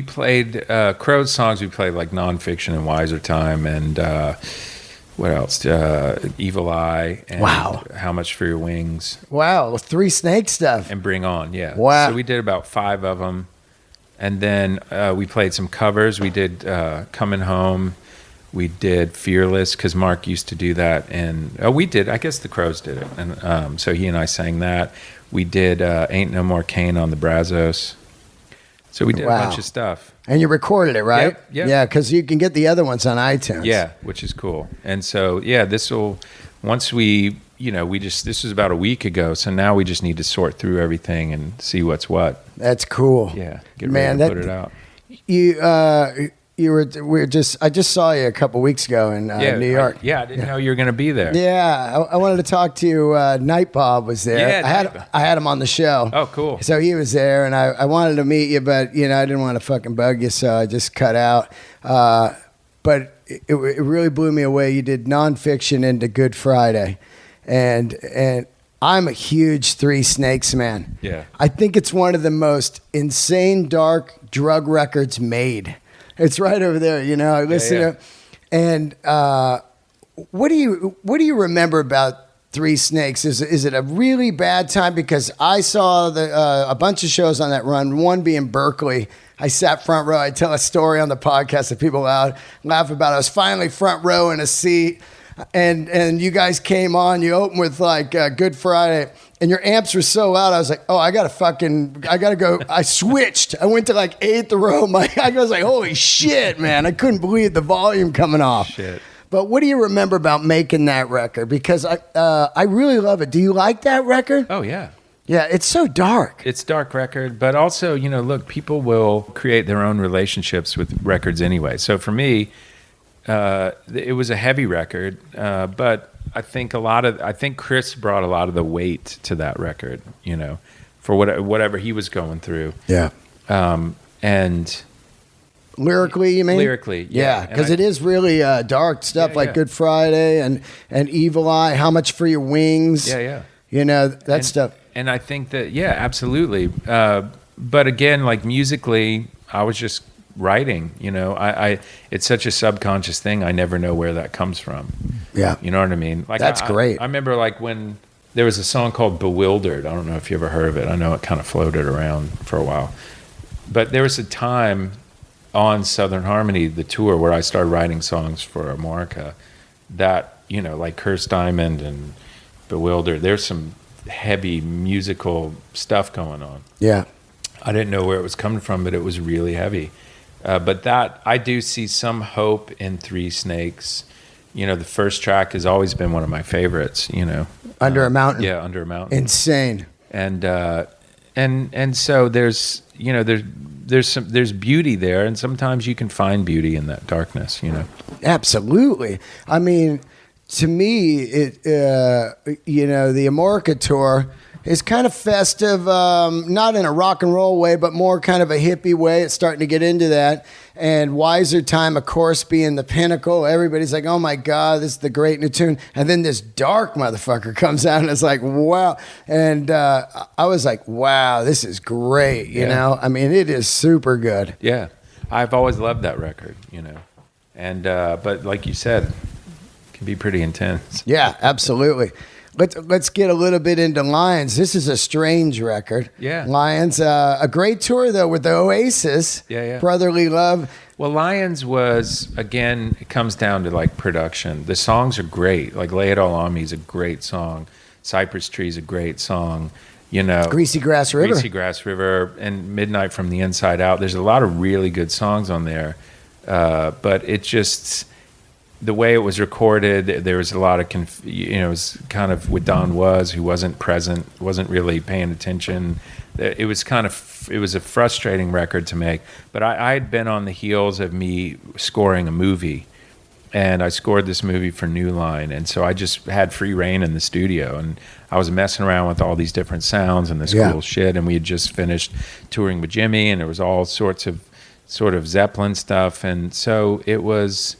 [SPEAKER 2] played Crow's songs. We played like Nonfiction and Wiser Time, and what else? Evil Eye. And How Much for Your Wings.
[SPEAKER 1] Wow, 3 Snake stuff.
[SPEAKER 2] And Bring On,
[SPEAKER 1] Wow.
[SPEAKER 2] So we did about 5 of them. And then we played some covers. We did Coming Home. We did Fearless, because Mark used to do that. And we did. I guess the Crows did it. And so he and I sang that. We did Ain't No More Cane on the Brazos. So we did a bunch of stuff. And
[SPEAKER 1] you recorded it, right?
[SPEAKER 2] Yep.
[SPEAKER 1] Yeah, because you can get the other ones on iTunes.
[SPEAKER 2] Yeah, which is cool. And so, once we, this was about a week ago, so now we just need to sort through everything and see what's what.
[SPEAKER 1] That's cool.
[SPEAKER 2] Yeah, get ready to put it out.
[SPEAKER 1] I just saw you a couple weeks ago in New York.
[SPEAKER 2] I didn't know you were going to be there.
[SPEAKER 1] Yeah, I wanted to talk to you. Night Bob was there.
[SPEAKER 2] Yeah,
[SPEAKER 1] I had him on the show.
[SPEAKER 2] Oh, cool.
[SPEAKER 1] So he was there, and I wanted to meet you, but I didn't want to fucking bug you, so I just cut out. But it really blew me away. You did Nonfiction into Good Friday, and I'm a huge 3 Snakes man.
[SPEAKER 2] Yeah,
[SPEAKER 1] I think it's one of the most insane, dark drug records made. It's right over there, I listen to it. And what do you remember about 3 Snakes? Is it a really bad time? Because I saw a bunch of shows on that run, one being Berkeley. I sat front row. I tell a story on the podcast that people laugh about. I was finally front row in a seat, and you guys came on. You opened with like Good Friday. And your amps were so loud, I was like, I gotta go. I switched. I went to like 8th row. I was like, holy shit, man. I couldn't believe the volume coming off.
[SPEAKER 2] Shit.
[SPEAKER 1] But what do you remember about making that record? Because I really love it. Do you like that record?
[SPEAKER 2] Oh, yeah.
[SPEAKER 1] Yeah, it's so dark.
[SPEAKER 2] It's a dark record, but also, look, people will create their own relationships with records anyway. So for me, it was a heavy record, but I think Chris brought a lot of the weight to that record, for whatever he was going through.
[SPEAKER 1] Yeah.
[SPEAKER 2] And
[SPEAKER 1] lyrically, you mean?
[SPEAKER 2] Lyrically,
[SPEAKER 1] yeah. Because it is really dark stuff like Good Friday and Evil Eye, How Much for Your Wings.
[SPEAKER 2] Yeah.
[SPEAKER 1] That stuff.
[SPEAKER 2] And I think that, absolutely. But again, like musically, I was just writing, it's such a subconscious thing. I never know where that comes from.
[SPEAKER 1] Yeah.
[SPEAKER 2] You know what I mean? Like
[SPEAKER 1] that's great.
[SPEAKER 2] I remember like when there was a song called Bewildered. I don't know if you ever heard of it. I know it kind of floated around for a while, but there was a time on Southern Harmony, the tour where I started writing songs for America, that, you know, like Cursed Diamond and Bewildered, there's some heavy musical stuff going on.
[SPEAKER 1] Yeah.
[SPEAKER 2] I didn't know where it was coming from, but it was really heavy. But that, I do see some hope in Three Snakes. You know, the first track has always been one of my favorites, you know.
[SPEAKER 1] Under a Mountain.
[SPEAKER 2] Yeah, Under a Mountain.
[SPEAKER 1] Insane.
[SPEAKER 2] And so there's, you know, there's beauty there, and sometimes you can find beauty in that darkness, you know. Absolutely.
[SPEAKER 1] I mean, to me, you know, the America tour is kind of festive, not in a rock and roll way, but more kind of a hippie way. It's starting to get into that. And Wiser Time, of course, being the pinnacle. Everybody's like, oh my God, this is the great new tune. And then this dark motherfucker comes out and it's like, wow. And I was like, wow, this is great. You know, I mean, it is super good.
[SPEAKER 2] Yeah. I've always loved that record, you know. And, but like you said, it can be pretty intense.
[SPEAKER 1] Yeah, absolutely. Let's get a little bit into Lions. This is a strange record.
[SPEAKER 2] Yeah.
[SPEAKER 1] Lions, a great tour, though, with the Oasis.
[SPEAKER 2] Yeah.
[SPEAKER 1] Brotherly Love.
[SPEAKER 2] Well, Lions was, again, it comes down to, like, production. The songs are great. Like, Lay It All On Me is a great song. Cypress Tree is a great song. You know.
[SPEAKER 1] Greasy Grass River.
[SPEAKER 2] And Midnight from the Inside Out. There's a lot of really good songs on there. But it just... The way it was recorded, there was a lot of, it was kind of with Don Was, who wasn't present, wasn't really paying attention. It was it was a frustrating record to make. But I had been on the heels of me scoring a movie, and I scored this movie for New Line, and so I just had free reign in the studio, and I was messing around with all these different sounds and this cool shit, and we had just finished touring with Jimmy, and there was all sorts of sort of Zeppelin stuff, and so it was...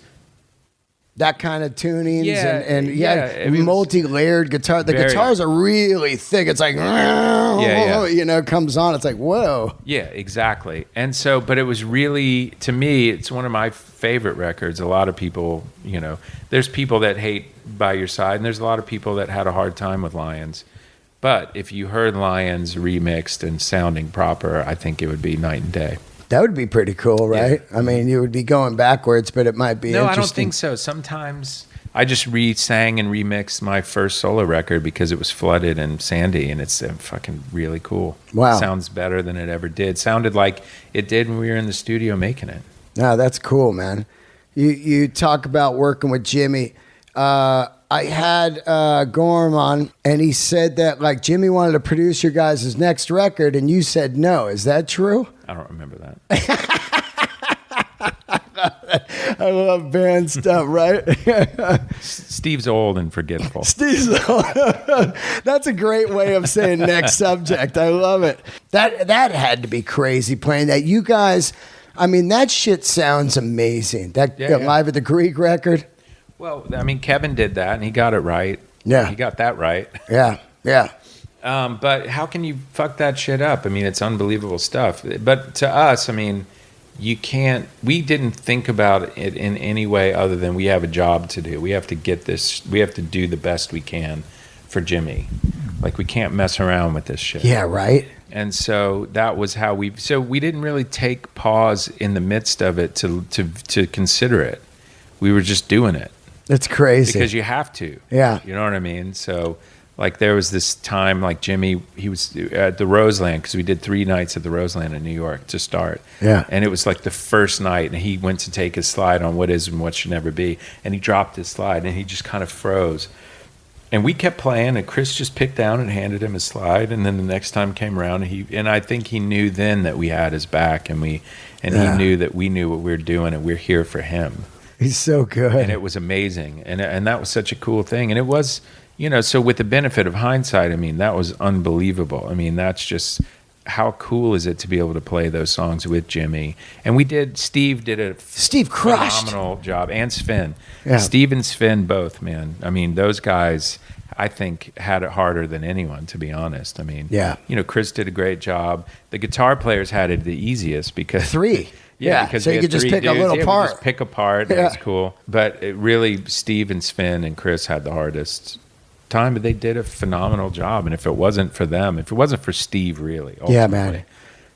[SPEAKER 1] That kind of tunings and multi-layered guitar. The guitars are really thick. It's like, you know, comes on. It's like, whoa.
[SPEAKER 2] Yeah, exactly. And so, but it was really, to me, it's one of my favorite records. A lot of people, you know, there's people that hate By Your Side, and there's a lot of people that had a hard time with Lions. But if you heard Lions remixed and sounding proper, I think it would be night and day.
[SPEAKER 1] That would be pretty cool, right? Yeah. I mean, you would be going backwards, but it might be interesting.
[SPEAKER 2] No, I don't think so. Sometimes I just sang and remixed my first solo record because it was flooded and sandy, and it's fucking really cool.
[SPEAKER 1] Wow.
[SPEAKER 2] It sounds better than it ever did. Sounded like it did when we were in the studio making it.
[SPEAKER 1] No, that's cool, man. You talk about working with Jimmy. I had Gorm on, and he said that, like, Jimmy wanted to produce your guys' next record, and you said no. Is that true?
[SPEAKER 2] I don't remember that.
[SPEAKER 1] I love band stuff, right?
[SPEAKER 2] Steve's old and forgetful.
[SPEAKER 1] Steve's old. That's a great way of saying next subject. I love it. That had to be crazy playing that. You guys, I mean, that shit sounds amazing. That Live at the Greek record.
[SPEAKER 2] Well, I mean, Kevin did that, and he got it right.
[SPEAKER 1] Yeah.
[SPEAKER 2] He got that right.
[SPEAKER 1] Yeah.
[SPEAKER 2] But how can you fuck that shit up? I mean, it's unbelievable stuff. But to us, I mean, we didn't think about it in any way other than we have a job to do. We have to get this, we have to do the best we can for Jimmy. Like, we can't mess around with this shit.
[SPEAKER 1] Yeah, right.
[SPEAKER 2] And so that was how we didn't really take pause in the midst of it to consider it. We were just doing it.
[SPEAKER 1] It's crazy.
[SPEAKER 2] Because you have to.
[SPEAKER 1] Yeah.
[SPEAKER 2] You know what I mean? So, like, there was this time, like, Jimmy, he was at the Roseland, because we did 3 nights at the Roseland in New York to start.
[SPEAKER 1] Yeah.
[SPEAKER 2] And it was like the first night, and he went to take his slide on What Is and What Should Never Be, and he dropped his slide, and he just kind of froze. And we kept playing, and Chris just picked down and handed him his slide, and then the next time came around, and I think he knew then that we had his back, and he knew that we knew what we were doing, and we're here for him.
[SPEAKER 1] He's so good.
[SPEAKER 2] And it was amazing. And that was such a cool thing. And it was, you know, so with the benefit of hindsight, I mean, that was unbelievable. I mean, that's just, how cool is it to be able to play those songs with Jimmy? And Steve did a phenomenal job. And Sven. Yeah. Steve and Sven both, man. I mean, those guys, I think, had it harder than anyone, to be honest. I mean, you know, Chris did a great job. The guitar players had it the easiest because...
[SPEAKER 1] 3. Yeah,
[SPEAKER 2] because
[SPEAKER 1] so you could just pick a little part.
[SPEAKER 2] Just pick a part. It was cool. But it really, Steve and Sven and Chris had the hardest time, but they did a phenomenal job. And if it wasn't for them, if it wasn't for Steve, really, ultimately,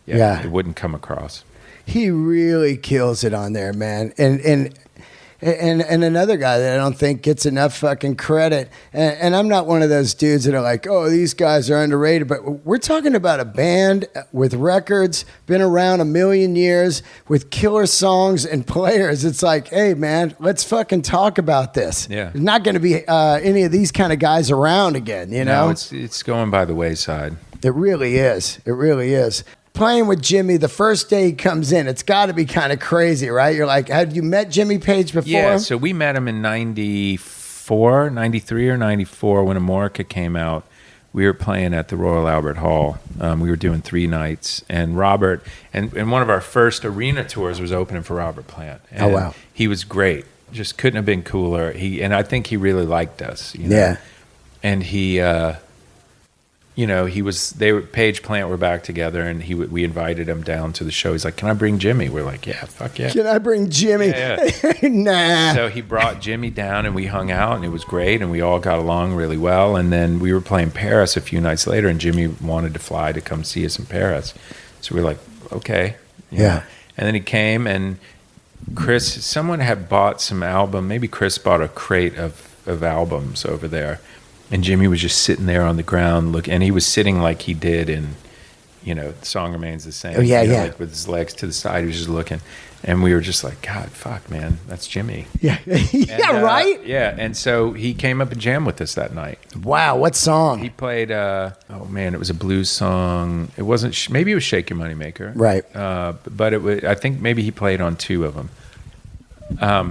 [SPEAKER 1] man,
[SPEAKER 2] it wouldn't come across.
[SPEAKER 1] He really kills it on there, man. And another guy that I don't think gets enough fucking credit. And I'm not one of those dudes that are like, oh, these guys are underrated. But we're talking about a band with records, been around a million years, with killer songs and players. It's like, hey, man, let's fucking talk about this.
[SPEAKER 2] Yeah.
[SPEAKER 1] There's not going to be any of these kind of guys around again, you know?
[SPEAKER 2] No, it's going by the wayside.
[SPEAKER 1] It really is. It really is. Playing with Jimmy, the first day he comes in, it's got to be kind of crazy, right? You're like, had you met Jimmy Page before?
[SPEAKER 2] Yeah, so we met him in 94, 93 or 94 when Amorica came out. We were playing at the Royal Albert Hall. We were doing 3 nights. And Robert, and one of our first arena tours was opening for Robert Plant. And
[SPEAKER 1] oh, wow.
[SPEAKER 2] He was great. Just couldn't have been cooler. And I think he really liked us. You know?
[SPEAKER 1] Yeah.
[SPEAKER 2] And he... Page Plant were back together, and we invited him down to the show. He's like, "Can I bring Jimmy?" We're like, "Yeah, fuck yeah."
[SPEAKER 1] Can I bring Jimmy?
[SPEAKER 2] Yeah.
[SPEAKER 1] Nah.
[SPEAKER 2] So he brought Jimmy down, and we hung out, and it was great, and we all got along really well. And then we were playing Paris a few nights later, and Jimmy wanted to fly to come see us in Paris. So we were like, "Okay."
[SPEAKER 1] Yeah.
[SPEAKER 2] And then he came, and someone had bought some album. Maybe Chris bought a crate of albums over there. And Jimmy was just sitting there on the ground, and he was sitting like he did in, The Song Remains the Same.
[SPEAKER 1] Oh, yeah,
[SPEAKER 2] Like with his legs to the side, he was just looking. And we were just like, God, fuck, man, that's Jimmy.
[SPEAKER 1] Yeah, right?
[SPEAKER 2] Yeah, and so he came up and jammed with us that night.
[SPEAKER 1] Wow, what song?
[SPEAKER 2] He played, it was a blues song. It wasn't, maybe it was Shake Your Moneymaker.
[SPEAKER 1] Right.
[SPEAKER 2] But I think maybe he played on 2 of them. I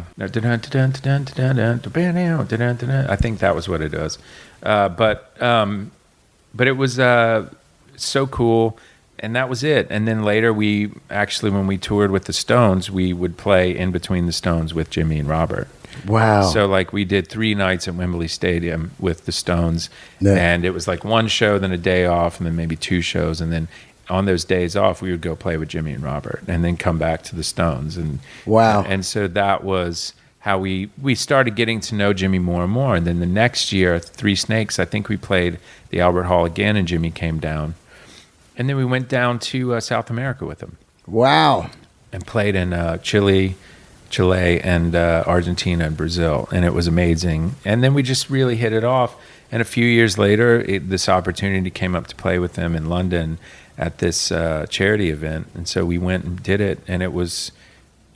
[SPEAKER 2] think that was what it was. But it was so cool, and that was it. And then later when we toured with the Stones, we would play in between the Stones with Jimmy and Robert.
[SPEAKER 1] Wow.
[SPEAKER 2] So like we did 3 nights at Wembley Stadium with the Stones, and it was like 1 show, then a day off, and then maybe 2 shows, and then on those days off, we would go play with Jimmy and Robert, and then come back to the Stones. And
[SPEAKER 1] wow.
[SPEAKER 2] And so that was how we started getting to know Jimmy more and more. And then the next year, 3 Snakes, I think we played the Albert Hall again, and Jimmy came down. And then we went down to South America with him.
[SPEAKER 1] Wow.
[SPEAKER 2] And played in Chile, and Argentina and Brazil, and it was amazing. And then we just really hit it off. And a few years later, this opportunity came up to play with them in London at this charity event, and so we went and did it, and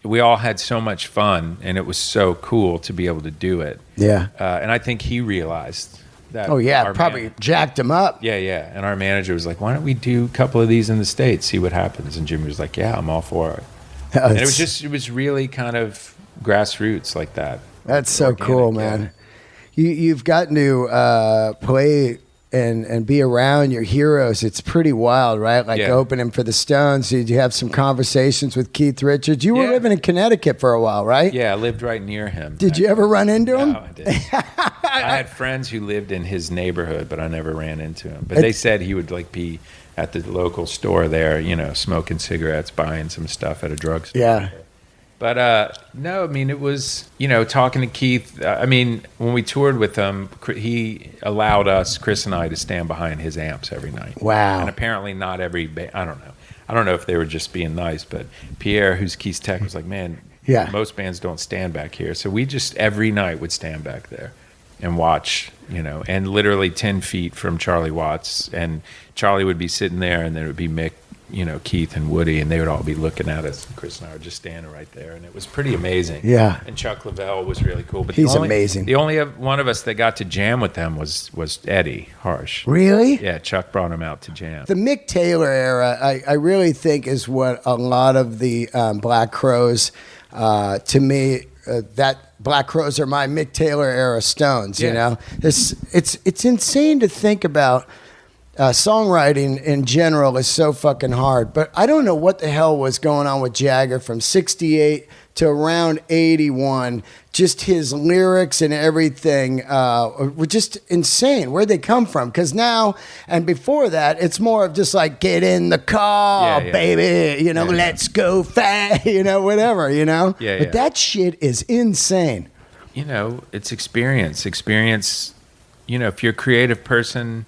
[SPEAKER 2] we all had so much fun, and it was so cool to be able to do it.
[SPEAKER 1] Yeah.
[SPEAKER 2] And I think he realized that.
[SPEAKER 1] Oh yeah, probably jacked him up.
[SPEAKER 2] Yeah. And our manager was like, "Why don't we do a couple of these in the States, see what happens?" And Jimmy was like, "Yeah, I'm all for it." And it was really kind of grassroots like that.
[SPEAKER 1] That's so cool, man. You've gotten to play and be around your heroes. It's pretty wild, right? Like opening for the Stones. Did you have some conversations with Keith Richards? You were living in Connecticut for a while, right?
[SPEAKER 2] Yeah, I lived right near him.
[SPEAKER 1] Did you ever run into him?
[SPEAKER 2] No, I didn't. I had friends who lived in his neighborhood, but I never ran into him. But they said he would like be at the local store there, smoking cigarettes, buying some stuff at a drugstore.
[SPEAKER 1] Yeah.
[SPEAKER 2] But no, I mean, it was, talking to Keith. I mean, when we toured with him, he allowed us, Chris and I, to stand behind his amps every night.
[SPEAKER 1] Wow.
[SPEAKER 2] And apparently not every I don't know. I don't know if they were just being nice, but Pierre, who's Keith's tech, was like, man, most bands don't stand back here. So we just every night would stand back there and watch, and literally 10 feet from Charlie Watts. And Charlie would be sitting there, and then it would be Mick, Keith and Woody, and they would all be looking at us. And Chris and I were just standing right there, and it was pretty amazing.
[SPEAKER 1] Yeah.
[SPEAKER 2] And Chuck Leavell was really cool. But
[SPEAKER 1] he's amazing.
[SPEAKER 2] The only one of us that got to jam with them was Eddie Harsh.
[SPEAKER 1] Really?
[SPEAKER 2] Yeah, Chuck brought him out to jam.
[SPEAKER 1] The Mick Taylor era, I really think, is what a lot of the Black Crowes, to me, that Black Crowes are my Mick Taylor era Stones. It's insane to think about. Songwriting in general is so fucking hard, but I don't know what the hell was going on with Jagger from 68 to around 81. Just his lyrics and everything were just insane. Where'd they come from? Because now and before that, it's more of just like, get in the car, baby, let's go fast, whatever, But that shit is insane.
[SPEAKER 2] It's experience. Experience, if you're a creative person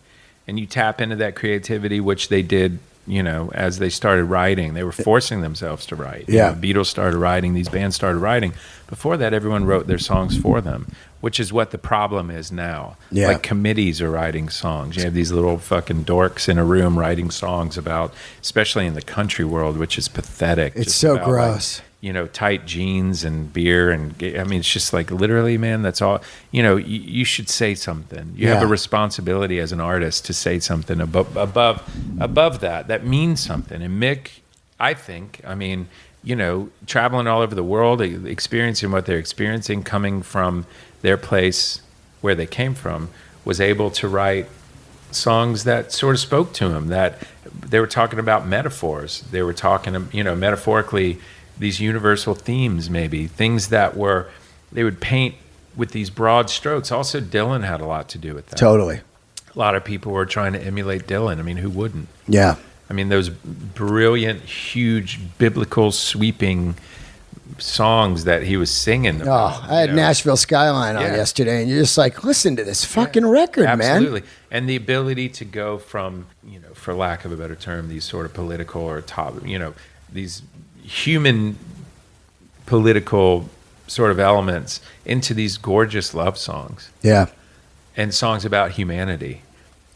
[SPEAKER 2] and you tap into that creativity, which they did as they started writing. They were forcing themselves to write.
[SPEAKER 1] Yeah.
[SPEAKER 2] Beatles started writing, these bands started writing. Before that, everyone wrote their songs for them, which is what the problem is now.
[SPEAKER 1] Yeah.
[SPEAKER 2] Like committees are writing songs. You have these little fucking dorks in a room writing songs about, especially in the country world, which is pathetic.
[SPEAKER 1] It's
[SPEAKER 2] just
[SPEAKER 1] so
[SPEAKER 2] about,
[SPEAKER 1] gross.
[SPEAKER 2] Tight jeans and beer it's just like literally, man, that's all. You should say something. You have a responsibility as an artist to say something above that means something. And Mick, I think, traveling all over the world, experiencing what they're experiencing, coming from their place where they came from, was able to write songs that sort of spoke to him, that they were talking about metaphors. They were talking, metaphorically, these universal themes, maybe things that they would paint with these broad strokes. Also, Dylan had a lot to do with that.
[SPEAKER 1] Totally.
[SPEAKER 2] A lot of people were trying to emulate Dylan. Who wouldn't?
[SPEAKER 1] Yeah.
[SPEAKER 2] Those brilliant, huge, biblical, sweeping songs that he was singing about,
[SPEAKER 1] I had Nashville Skyline on yesterday, and you're just like, listen to this fucking record,
[SPEAKER 2] absolutely.
[SPEAKER 1] man.
[SPEAKER 2] And the ability to go from, for lack of a better term, these sort of political or top, these human political sort of elements into these gorgeous love songs.
[SPEAKER 1] Yeah.
[SPEAKER 2] And songs about humanity.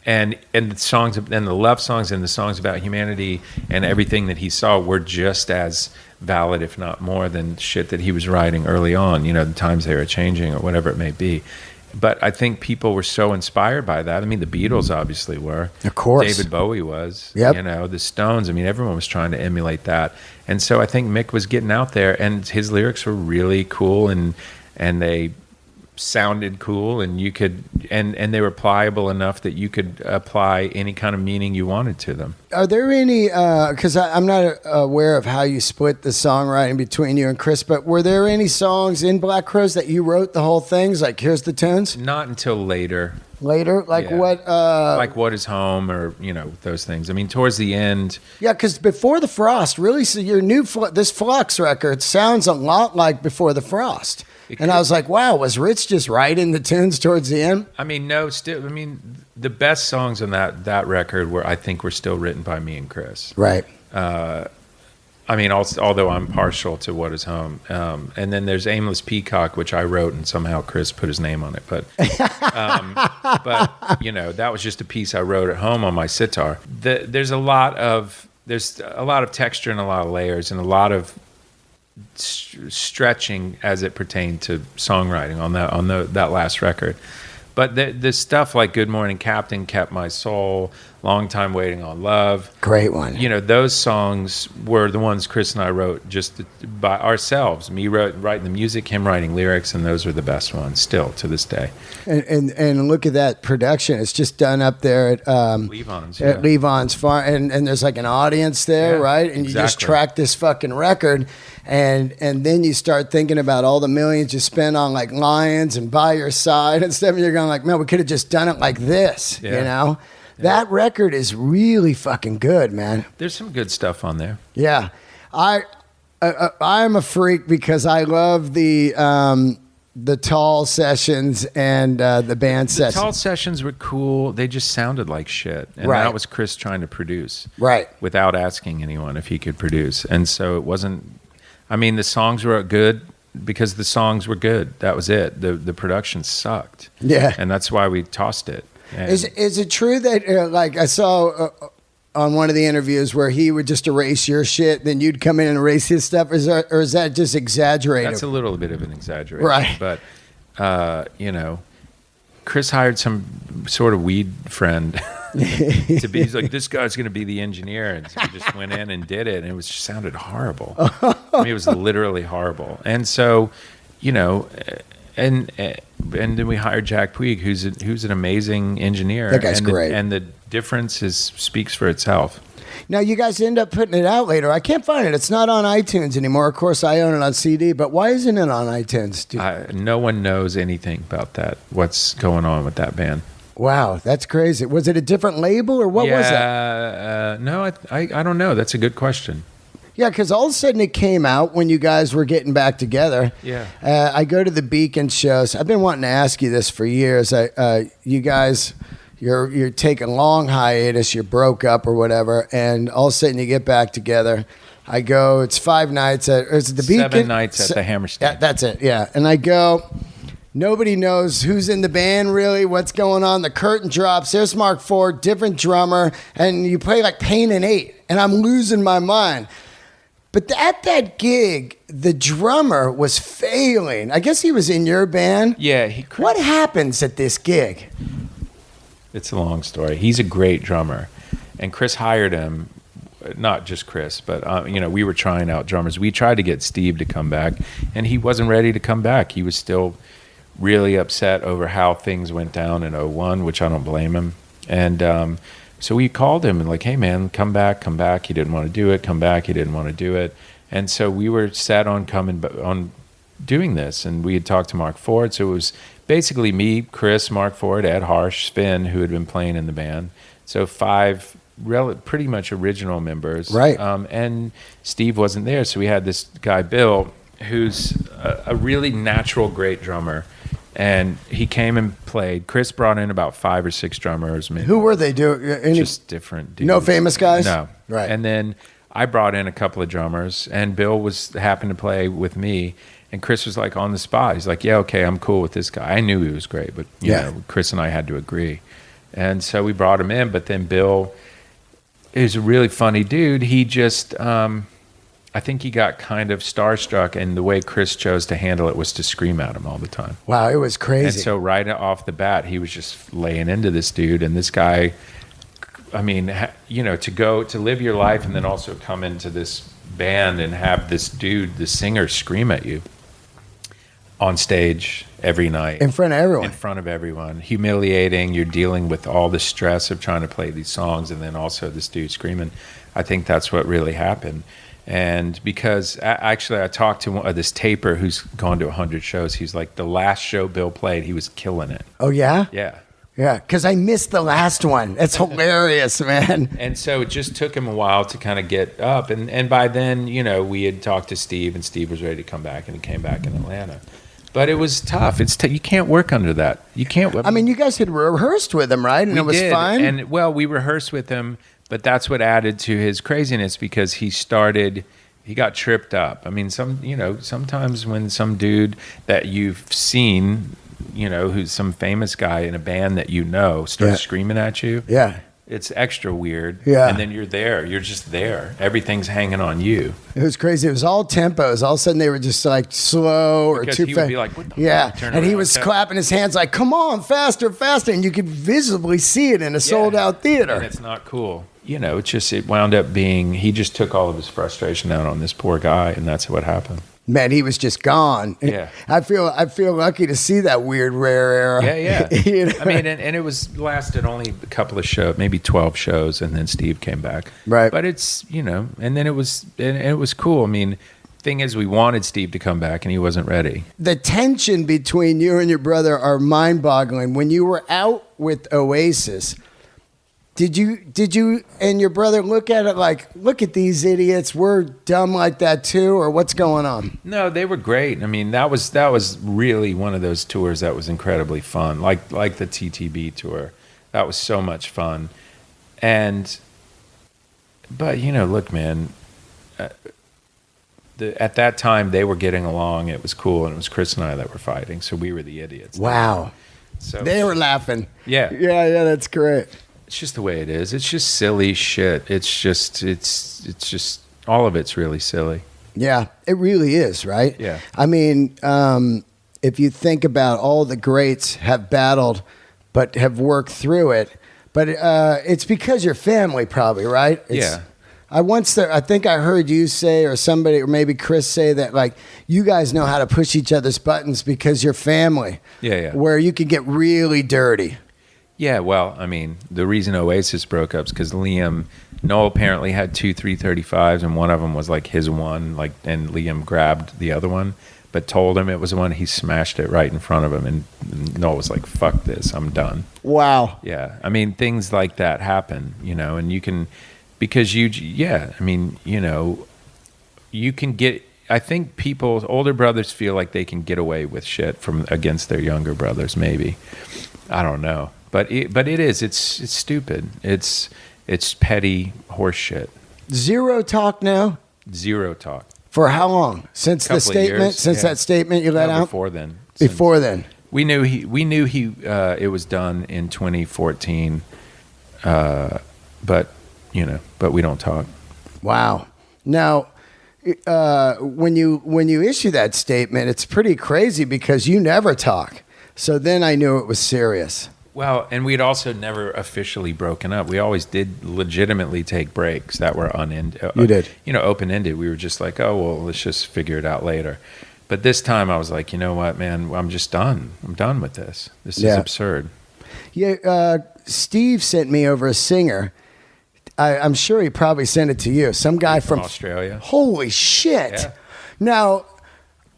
[SPEAKER 2] And the songs and the love songs and the songs about humanity and everything that he saw were just as valid, if not more, than shit that he was writing early on, the times they were changing or whatever it may be. But I think people were so inspired by that. The Beatles obviously were.
[SPEAKER 1] Of course.
[SPEAKER 2] David Bowie was.
[SPEAKER 1] Yep.
[SPEAKER 2] The Stones. everyone was trying to emulate that. And so I think Mick was getting out there, and his lyrics were really cool, and they sounded cool, and you could, and they were pliable enough that you could apply any kind of meaning you wanted to them.
[SPEAKER 1] Are there any, because I'm not aware of how you split the songwriting between you and Chris, but were there any songs in Black Crowes that you wrote the whole things, like here's the tunes?
[SPEAKER 2] Not until later.
[SPEAKER 1] Like what?
[SPEAKER 2] Like What Is Home, or those things. Towards the end.
[SPEAKER 1] Yeah, because Before the Frost, really, so your new this Flux record sounds a lot like Before the Frost. And I was like, wow, was Rich just writing the tunes towards the end?
[SPEAKER 2] No, still. The best songs on that record were still written by me and Chris.
[SPEAKER 1] Right.
[SPEAKER 2] Although I'm partial to What Is Home, and then there's Aimless Peacock, which I wrote, and somehow Chris put his name on it. But that was just a piece I wrote at home on my sitar. There's a lot of texture and a lot of layers and a lot of stretching as it pertained to songwriting on that last record. But the stuff like Good Morning Captain, Kept My Soul, Long Time Waiting on Love.
[SPEAKER 1] Great one.
[SPEAKER 2] Those songs were the ones Chris and I wrote just by ourselves. Me writing the music, him writing lyrics, and those were the best ones still to this day.
[SPEAKER 1] And look at that production. It's just done up there at Levon's farm. And there's like an audience there, right? And you just track this fucking record. And then you start thinking about all the millions you spend on like Lions and By Your Side and stuff. And you're going like, man, we could have just done it like this, Yeah. That record is really fucking good, man.
[SPEAKER 2] There's some good stuff on there.
[SPEAKER 1] Yeah. I'm a freak because I love the Tall sessions and the band sessions.
[SPEAKER 2] The Tall sessions were cool. They just sounded like shit. And that was Chris trying to produce.
[SPEAKER 1] Right.
[SPEAKER 2] Without asking anyone if he could produce. And so it wasn't... the songs were good because the songs were good. That was it. The production sucked.
[SPEAKER 1] Yeah.
[SPEAKER 2] And that's why we tossed it. And
[SPEAKER 1] is it true that, like I saw on one of the interviews where he would just erase your shit, then you'd come in and erase his stuff? Or is that just exaggerated?
[SPEAKER 2] That's a little bit of an exaggeration.
[SPEAKER 1] Right.
[SPEAKER 2] But, Chris hired some sort of weed friend to be. He's like, this guy's going to be the engineer, and so he just went in and did it, and it sounded horrible. It was literally horrible. And so, and then we hired Jack Puig, who's an amazing engineer.
[SPEAKER 1] That guy's great,
[SPEAKER 2] and the difference speaks for itself.
[SPEAKER 1] Now, you guys end up putting it out later. I can't find it. It's not on iTunes anymore. Of course, I own it on CD, but why isn't it on iTunes?
[SPEAKER 2] No one knows anything about that, what's going on with that band.
[SPEAKER 1] Wow, that's crazy. Was it a different label, or what was it?
[SPEAKER 2] No, I don't know. That's a good question.
[SPEAKER 1] Yeah, because all of a sudden it came out when you guys were getting back together.
[SPEAKER 2] Yeah.
[SPEAKER 1] I go to the Beacon shows. I've been wanting to ask you this for years. You guys... you're taking a long hiatus, you're broke up or whatever, and all of a sudden you get back together. I go, it's 5 nights at, is it the Beacon?
[SPEAKER 2] 7 nights at the Hammerstein.
[SPEAKER 1] Yeah, that's it, yeah. And I go, nobody knows who's in the band really, what's going on. The curtain drops, there's Mark Ford, different drummer, and you play like Pain and 8, and I'm losing my mind. But at that gig, the drummer was failing. I guess he was in your band.
[SPEAKER 2] Yeah.
[SPEAKER 1] What happens at this gig?
[SPEAKER 2] It's a long story. He's a great drummer. And Chris hired him, not just Chris, but, we were trying out drummers. We tried to get Steve to come back, and he wasn't ready to come back. He was still really upset over how things went down in 2001, which I don't blame him. And so we called him and like, hey, man, come back. He didn't want to do it. Come back. He didn't want to do it. And so we were set on doing this. And we had talked to Mark Ford. So it was basically me, Chris, Mark Ford, Ed Harsh, Finn, who had been playing in the band. So 5 pretty much original members.
[SPEAKER 1] Right.
[SPEAKER 2] And Steve wasn't there. So we had this guy, Bill, who's a really natural, great drummer. And he came and played. Chris brought in about 5 or 6 drummers.
[SPEAKER 1] Who were they?
[SPEAKER 2] Just different dudes.
[SPEAKER 1] No famous guys?
[SPEAKER 2] No.
[SPEAKER 1] Right.
[SPEAKER 2] And then I brought in a couple of drummers, and Bill happened to play with me. And Chris was like on the spot. He's like, yeah, okay, I'm cool with this guy. I knew he was great, but you know, Chris and I had to agree. And so we brought him in, but then Bill is a really funny dude. He just... I think he got kind of starstruck, and the way Chris chose to handle it was to scream at him all the time.
[SPEAKER 1] Wow, it was crazy.
[SPEAKER 2] And so right off the bat, he was just laying into this dude, and this guy, I mean, to live your life and then also come into this band and have this dude, the singer, scream at you on stage every night.
[SPEAKER 1] In front of everyone.
[SPEAKER 2] In front of everyone. Humiliating. You're dealing with all the stress of trying to play these songs, and then also this dude screaming. I think that's what really happened. And because actually I talked to this taper who's gone to 100 shows. He's like, the last show Bill played, he was killing it.
[SPEAKER 1] Oh, yeah?
[SPEAKER 2] Yeah.
[SPEAKER 1] Yeah, because I missed the last one. It's hilarious, man.
[SPEAKER 2] And so it just took him a while to kind of get up. And by then, we had talked to Steve, and Steve was ready to come back, and he came back in Atlanta. But it was tough. You can't work under that. You can't.
[SPEAKER 1] I mean, you guys had rehearsed with him, right? And it was fine?
[SPEAKER 2] And, we rehearsed with him. But that's what added to his craziness, because he got tripped up. I mean, sometimes when some dude that you've seen, who's some famous guy in a band that starts screaming at you.
[SPEAKER 1] Yeah.
[SPEAKER 2] It's extra weird.
[SPEAKER 1] Yeah.
[SPEAKER 2] And then you're there. You're just there. Everything's hanging on you.
[SPEAKER 1] It was crazy. It was all tempos. All of a sudden they were just like slow or
[SPEAKER 2] because
[SPEAKER 1] too
[SPEAKER 2] he
[SPEAKER 1] fast.
[SPEAKER 2] would be like, what the
[SPEAKER 1] yeah.
[SPEAKER 2] fuck?
[SPEAKER 1] And he was clapping his hands like, come on, faster, faster. And you could visibly see it in a sold out theater.
[SPEAKER 2] And it's not cool. It wound up being, he just took all of his frustration out on this poor guy, and that's what happened.
[SPEAKER 1] Man, he was just gone.
[SPEAKER 2] Yeah.
[SPEAKER 1] I feel lucky to see that weird rare era.
[SPEAKER 2] Yeah. I mean, and it lasted only a couple of shows, maybe 12 shows, and then Steve came back.
[SPEAKER 1] Right.
[SPEAKER 2] But it's, and then it was cool. I mean, thing is, we wanted Steve to come back, and he wasn't ready.
[SPEAKER 1] The tension between you and your brother are mind-boggling. When you were out with Oasis, did you and your brother look at it like, look at these idiots, we're dumb like that too, or what's going on?
[SPEAKER 2] No, they were great. I mean, that was really one of those tours that was incredibly fun, like the TTB tour. That was so much fun. But look, man, at that time they were getting along. It was cool, and it was Chris and I that were fighting, so we were the idiots.
[SPEAKER 1] Wow.
[SPEAKER 2] So
[SPEAKER 1] they were laughing.
[SPEAKER 2] Yeah.
[SPEAKER 1] Yeah, that's great.
[SPEAKER 2] It's just the way it is. It's just silly shit. It's just all of it's really silly.
[SPEAKER 1] Yeah, it really is, right?
[SPEAKER 2] Yeah.
[SPEAKER 1] I mean, if you think about all the greats have battled, but have worked through it, but it's because you're family, probably, right?
[SPEAKER 2] Yeah.
[SPEAKER 1] I think I heard you say, or somebody, or maybe Chris say that, like, you guys know how to push each other's buttons because you're family.
[SPEAKER 2] Yeah.
[SPEAKER 1] Where you can get really dirty.
[SPEAKER 2] Yeah, well, I mean, the reason Oasis broke up is because Noel apparently had 2 335s, and one of them was like his one, and Liam grabbed the other one, but told him it was the one. He smashed it right in front of him, and Noel was like, fuck this, I'm done. Wow. Yeah, I mean, things like that happen, and you can, because you can get, I think older brothers feel like they can get away with shit against their younger brothers, maybe. I don't know. But it is. It's stupid. It's petty horse shit.
[SPEAKER 1] Zero talk now?
[SPEAKER 2] Zero talk.
[SPEAKER 1] For how long? Since the statement?
[SPEAKER 2] Years,
[SPEAKER 1] since that statement you let out?
[SPEAKER 2] Before then.
[SPEAKER 1] Before then.
[SPEAKER 2] We knew he it was done in 2014. But we don't talk.
[SPEAKER 1] Wow. Now, when you issue that statement, it's pretty crazy because you never talk. So then I knew it was serious.
[SPEAKER 2] Well, and we'd also never officially broken up. We always did legitimately take breaks that were unended.
[SPEAKER 1] You did.
[SPEAKER 2] Open-ended. We were just like, oh, well, let's just figure it out later. But this time I was like, you know what, man, I'm just done. I'm done with this. This is absurd.
[SPEAKER 1] Yeah, Steve sent me over a singer. I'm sure he probably sent it to you. Some guy from
[SPEAKER 2] Australia.
[SPEAKER 1] Holy shit.
[SPEAKER 2] Yeah.
[SPEAKER 1] Now,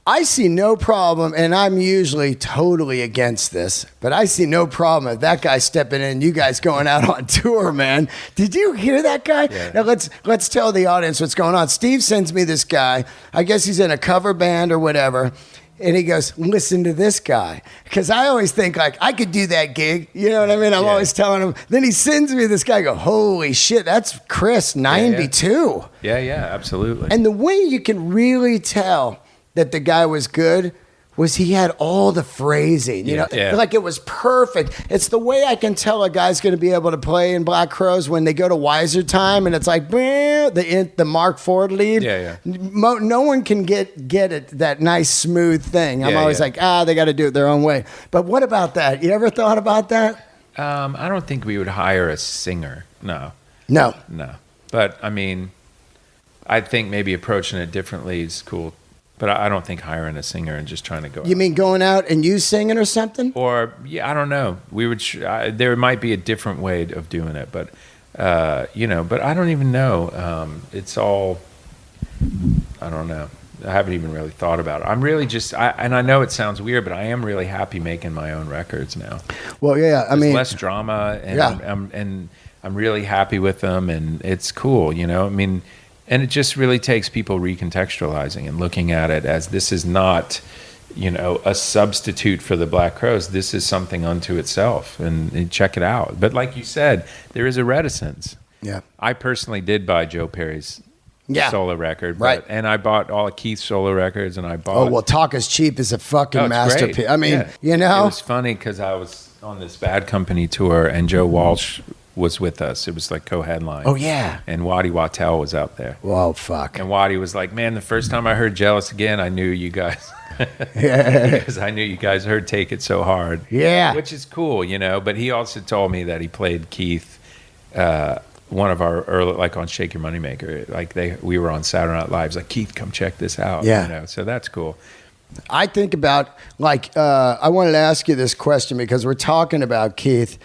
[SPEAKER 1] I see no problem, and I'm usually totally against this, but I see no problem with that guy stepping in, you guys going out on tour, man. Did you hear that guy?
[SPEAKER 2] Yeah.
[SPEAKER 1] Now, let's tell the audience what's going on. Steve sends me this guy. I guess he's in a cover band or whatever. And he goes, listen to this guy. Because I always think, like, I could do that gig. You know what I mean? I'm always telling him. Then he sends me this guy. I go, holy shit, that's Chris, 92.
[SPEAKER 2] Yeah, absolutely.
[SPEAKER 1] And the way you can really tell that the guy was good was he had all the phrasing, like it was perfect. It's the way I can tell a guy's going to be able to play in Black Crowes when they go to Wiser Time and it's like the Mark Ford lead. No one can get it, that nice smooth thing. I'm always like, they got to do it their own way. But what about that? You ever thought about that?
[SPEAKER 2] I don't think we would hire a singer. No. But I mean, I think maybe approaching it differently is cool. But I don't think hiring a singer and just trying to go.
[SPEAKER 1] You mean going out and you singing or something?
[SPEAKER 2] Or I don't know. We would. There might be a different way of doing it, but But I don't even know. It's all. I don't know. I haven't even really thought about it. I'm really just. And I know it sounds weird, but I am really happy making my own records now.
[SPEAKER 1] Well, yeah.
[SPEAKER 2] There's less drama, and I'm really happy with them, and it's cool. I mean. And it just really takes people recontextualizing and looking at it as this is not, a substitute for the Black Crowes. This is something unto itself, and check it out. But like you said, there is a reticence.
[SPEAKER 1] Yeah.
[SPEAKER 2] I personally did buy Joe Perry's solo record,
[SPEAKER 1] right?
[SPEAKER 2] And I bought all of Keith's solo records, and I bought.
[SPEAKER 1] Oh well, Talk Is Cheap is a fucking masterpiece.
[SPEAKER 2] Great.
[SPEAKER 1] I mean,
[SPEAKER 2] It was funny because I was on this Bad Company tour, and Joe Walsh was with us. It was like co-headline.
[SPEAKER 1] Oh yeah.
[SPEAKER 2] And Waddy Wachtel was out there.
[SPEAKER 1] Whoa, fuck.
[SPEAKER 2] And Waddy was like, man, the first time I heard Jealous Again, I knew you guys. Because I knew you guys heard Take It So Hard.
[SPEAKER 1] Yeah.
[SPEAKER 2] Which is cool, But he also told me that he played Keith, one of our early, like on Shake Your Moneymaker. Like we were on Saturday Night Live. Like, Keith, come check this out.
[SPEAKER 1] Yeah.
[SPEAKER 2] So that's cool.
[SPEAKER 1] I think about, I wanted to ask you this question because we're talking about Keith.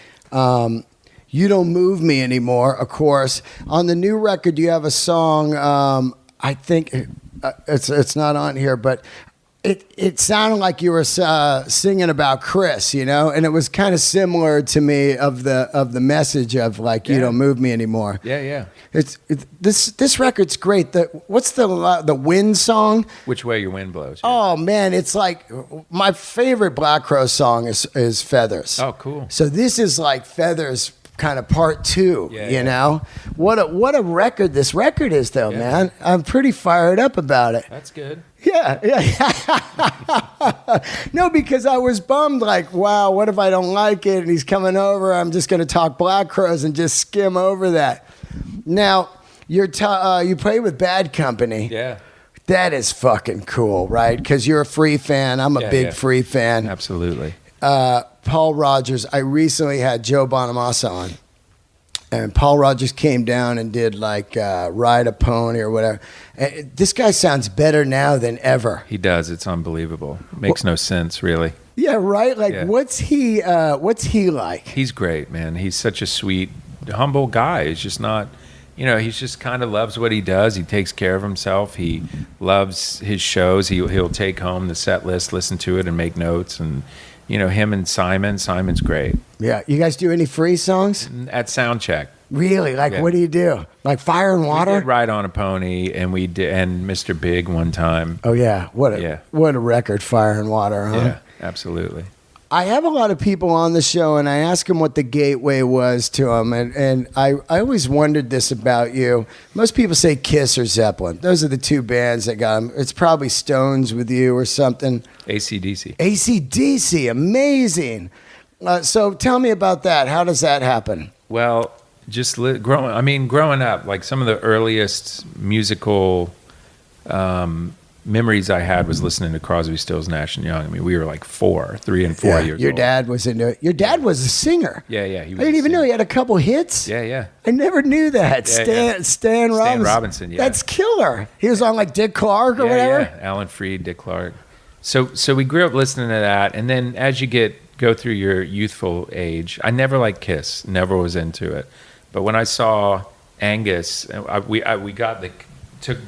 [SPEAKER 1] You Don't Move Me Anymore, of course. On the new record, you have a song, I think it's not on here, but it sounded like you were singing about Chris, and it was kind of similar to me of the message of You Don't Move Me Anymore.
[SPEAKER 2] Yeah.
[SPEAKER 1] This record's great. What's the Wind song?
[SPEAKER 2] Which Way Your Wind Blows.
[SPEAKER 1] Yeah. Oh man, it's like my favorite Black Crowes song is Feathers.
[SPEAKER 2] Oh, cool.
[SPEAKER 1] So this is like Feathers kind of part two, What a record this record is though, man. I'm pretty fired up about it.
[SPEAKER 2] That's good.
[SPEAKER 1] Yeah. No, because I was bummed, wow, what if I don't like it and he's coming over, I'm just going to talk Black Crowes and just skim over that. Now, you play with Bad Company.
[SPEAKER 2] Yeah.
[SPEAKER 1] That is fucking cool, right? Because you're a Free fan. I'm a big Free fan.
[SPEAKER 2] Absolutely.
[SPEAKER 1] Paul Rogers. I recently had Joe Bonamassa on, and Paul Rogers came down and did Ride a Pony or whatever. And this guy sounds better now than ever.
[SPEAKER 2] He does. It's unbelievable. It makes no sense, really.
[SPEAKER 1] Yeah, right? What's he like?
[SPEAKER 2] He's great, man. He's such a sweet, humble guy. He's just not, he's just kind of loves what he does. He takes care of himself. He loves his shows. He'll take home the set list, listen to it, and make notes. And him and Simon's great.
[SPEAKER 1] Yeah. You guys do any Free songs?
[SPEAKER 2] At Soundcheck.
[SPEAKER 1] Really? What do you do? Like Fire and Water?
[SPEAKER 2] We did Ride on a Pony, and we did, and Mr. Big one time.
[SPEAKER 1] Oh, yeah. What a record, Fire and Water, huh?
[SPEAKER 2] Yeah, absolutely.
[SPEAKER 1] I have a lot of people on the show, and I ask them what the gateway was to them, and I always wondered this about you. Most people say Kiss or Zeppelin. Those are the two bands that got them. It's probably Stones with you or something.
[SPEAKER 2] AC/DC.
[SPEAKER 1] AC/DC, amazing. So tell me about that. How does that happen?
[SPEAKER 2] Well, just growing up, like some of the earliest musical memories I had was listening to Crosby, Stills, Nash and Young. I mean, we were like 3 and 4 years old.
[SPEAKER 1] Your dad was into it. Your dad was a singer.
[SPEAKER 2] Yeah.
[SPEAKER 1] I didn't even know he had a couple hits.
[SPEAKER 2] Yeah.
[SPEAKER 1] I never knew that. Stan
[SPEAKER 2] Robinson, yeah.
[SPEAKER 1] That's killer. He was on like Dick Clark or whatever.
[SPEAKER 2] Yeah, Alan Freed, Dick Clark. So we grew up listening to that, and then as you go through your youthful age, I never liked Kiss. Never was into it. But when I saw Angus, we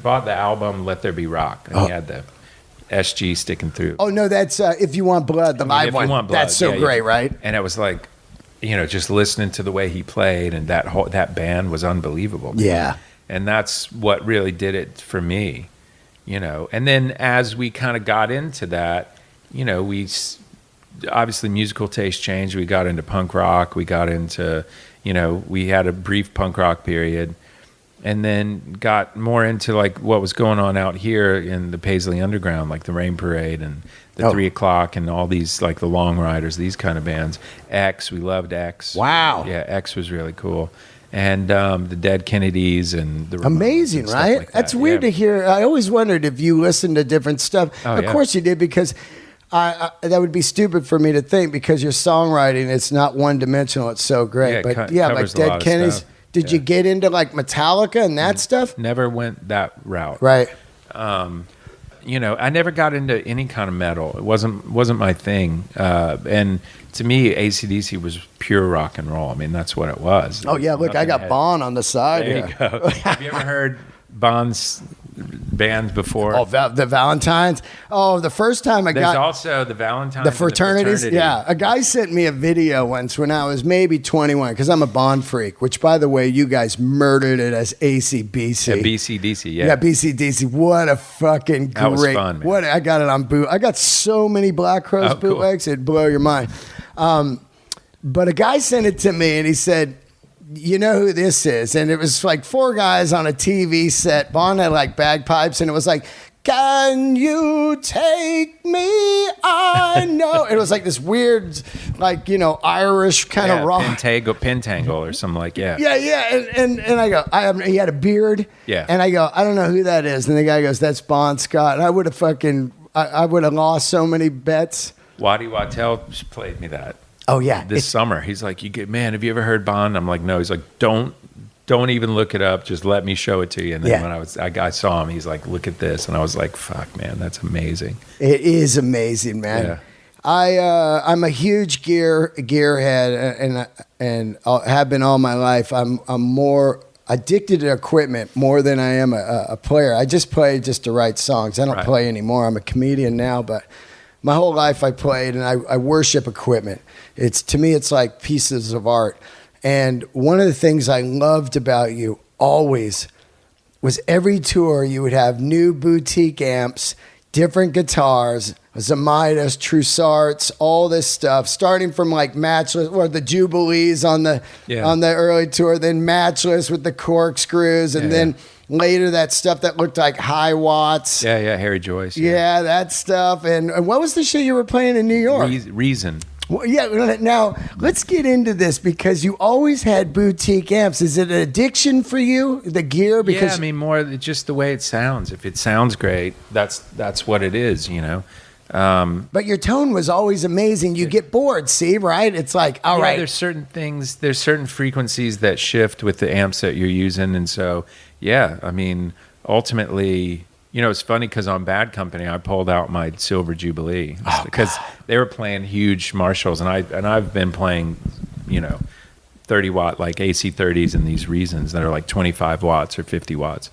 [SPEAKER 2] bought the album Let There Be Rock, and he had the SG sticking through.
[SPEAKER 1] Oh no, that's If You Want Blood, the live one.
[SPEAKER 2] You Want Blood,
[SPEAKER 1] that's so great, right?
[SPEAKER 2] And it was like, just listening to the way he played, and that band was unbelievable.
[SPEAKER 1] Yeah,
[SPEAKER 2] and that's what really did it for me, And then as we kind of got into that, we obviously musical taste changed. We got into punk rock. We got into, we had a brief punk rock period. And then got more into like what was going on out here in the Paisley Underground, like the Rain Parade and the 3 O'Clock and all these, like the Long Riders, these kind of bands. X, we loved X.
[SPEAKER 1] Wow.
[SPEAKER 2] Yeah, X was really cool. And the Dead Kennedys and the Ramones
[SPEAKER 1] amazing,
[SPEAKER 2] and stuff
[SPEAKER 1] right?
[SPEAKER 2] like that.
[SPEAKER 1] That's weird to hear. I always wondered if you listened to different stuff. Of course you did, because that would be stupid for me to think, because your songwriting, it's not one dimensional. It's so great.
[SPEAKER 2] Yeah,
[SPEAKER 1] but
[SPEAKER 2] like
[SPEAKER 1] Dead Kennedys. Did you get into like Metallica and that stuff?
[SPEAKER 2] Never went that route.
[SPEAKER 1] Right.
[SPEAKER 2] I never got into any kind of metal. It wasn't my thing. And to me, AC/DC was pure rock and roll. I mean, that's what it was.
[SPEAKER 1] Oh yeah, look, I got Bon on the side
[SPEAKER 2] there
[SPEAKER 1] here.
[SPEAKER 2] You go. Have you ever heard Bon's bands before?
[SPEAKER 1] Oh, the Valentines. Oh, the first time
[SPEAKER 2] There's also the Valentines.
[SPEAKER 1] The fraternities. Yeah, a guy sent me a video once when I was maybe 21, because I'm a Bond freak. Which, by the way, you guys murdered it as ACBC.
[SPEAKER 2] Yeah, BCDC. Yeah,
[SPEAKER 1] BCDC. What a fucking great.
[SPEAKER 2] That was fun, man.
[SPEAKER 1] I got it on boot. I got so many Black Crowes bootlegs, it'd blow your mind. But a guy sent it to me and he said, "You know who this is?" And it was like 4 guys on a TV set. Bond had like bagpipes, and it was like, "Can you take me? I know." It was like this weird, like, Irish kind of rock.
[SPEAKER 2] Pentangle or something like that.
[SPEAKER 1] Yeah. And I go, he had a beard.
[SPEAKER 2] Yeah.
[SPEAKER 1] And I go, "I don't know who that is." And the guy goes, "That's Bon Scott." And I would have lost so many bets.
[SPEAKER 2] Waddy Wattel played me that.
[SPEAKER 1] Oh yeah,
[SPEAKER 2] this summer. He's like, "Man, have you ever heard Bond?" I'm like, "No." He's like, Don't even look it up. Just let me show it to you." And then when I saw him, he's like, "Look at this," and I was like, "Fuck, man, that's amazing."
[SPEAKER 1] It is amazing, man.
[SPEAKER 2] Yeah.
[SPEAKER 1] I'm a huge gearhead, and have been all my life. I'm more addicted to equipment more than I am a player. I just play just to write songs. I don't play anymore. I'm a comedian now, but my whole life I played, and I worship equipment. To me, it's like pieces of art. And one of the things I loved about you always was every tour you would have new boutique amps, different guitars, Zamaitas, Trussarts, all this stuff, starting from like Matchless or the Jubilees on the early tour, then Matchless with the corkscrews, and then later that stuff that looked like high watts.
[SPEAKER 2] Yeah, Harry Joyce.
[SPEAKER 1] Yeah, that stuff. And what was the shit you were playing in New York?
[SPEAKER 2] Reason.
[SPEAKER 1] Well, yeah, now let's get into this, because you always had boutique amps. Is it an addiction for you, the gear? Because
[SPEAKER 2] more just the way it sounds. If it sounds great, that's what it is,
[SPEAKER 1] But your tone was always amazing. You get bored, right? It's like, all right.
[SPEAKER 2] There's certain frequencies that shift with the amps that you're using, and so ultimately. It's funny because on Bad Company, I pulled out my Silver Jubilee because they were playing huge Marshalls, and I've been playing, 30 watt like AC30s and these Reasons that are like 25 watts or 50 watts.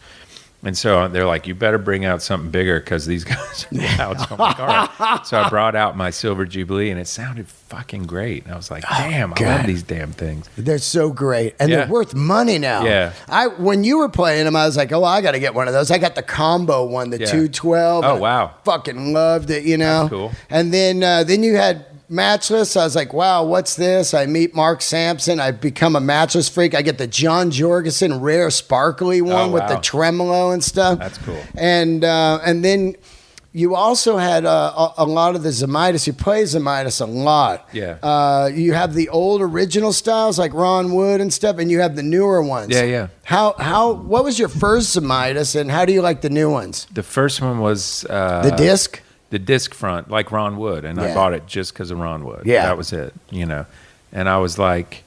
[SPEAKER 2] And so they're like, "You better bring out something bigger because these guys are loud." So I'm like, all right. So I brought out my Silver Jubilee, and it sounded fucking great. And I was like, damn, I love these damn things.
[SPEAKER 1] They're so great. And they're worth money now.
[SPEAKER 2] Yeah.
[SPEAKER 1] When you were playing them, I was like, I got to get one of those. I got the combo one, the 212.
[SPEAKER 2] Oh, wow.
[SPEAKER 1] Fucking loved it,
[SPEAKER 2] That's cool.
[SPEAKER 1] And then you had Matchless, I was like, wow, what's this? I meet Mark Sampson. I become a Matchless freak. I get the John Jorgensen rare sparkly one with the tremolo and stuff.
[SPEAKER 2] That's cool.
[SPEAKER 1] And then you also had a lot of the Zemaitis. You play Zemaitis a lot.
[SPEAKER 2] Yeah.
[SPEAKER 1] You have the old original styles like Ron Wood and stuff, and you have the newer ones.
[SPEAKER 2] Yeah.
[SPEAKER 1] What was your first Zemaitis, and how do you like the new ones?
[SPEAKER 2] The first one was
[SPEAKER 1] The disc?
[SPEAKER 2] The disc front, like Ron Wood, and I bought it just because of Ron Wood.
[SPEAKER 1] Yeah.
[SPEAKER 2] That was it, And I was like,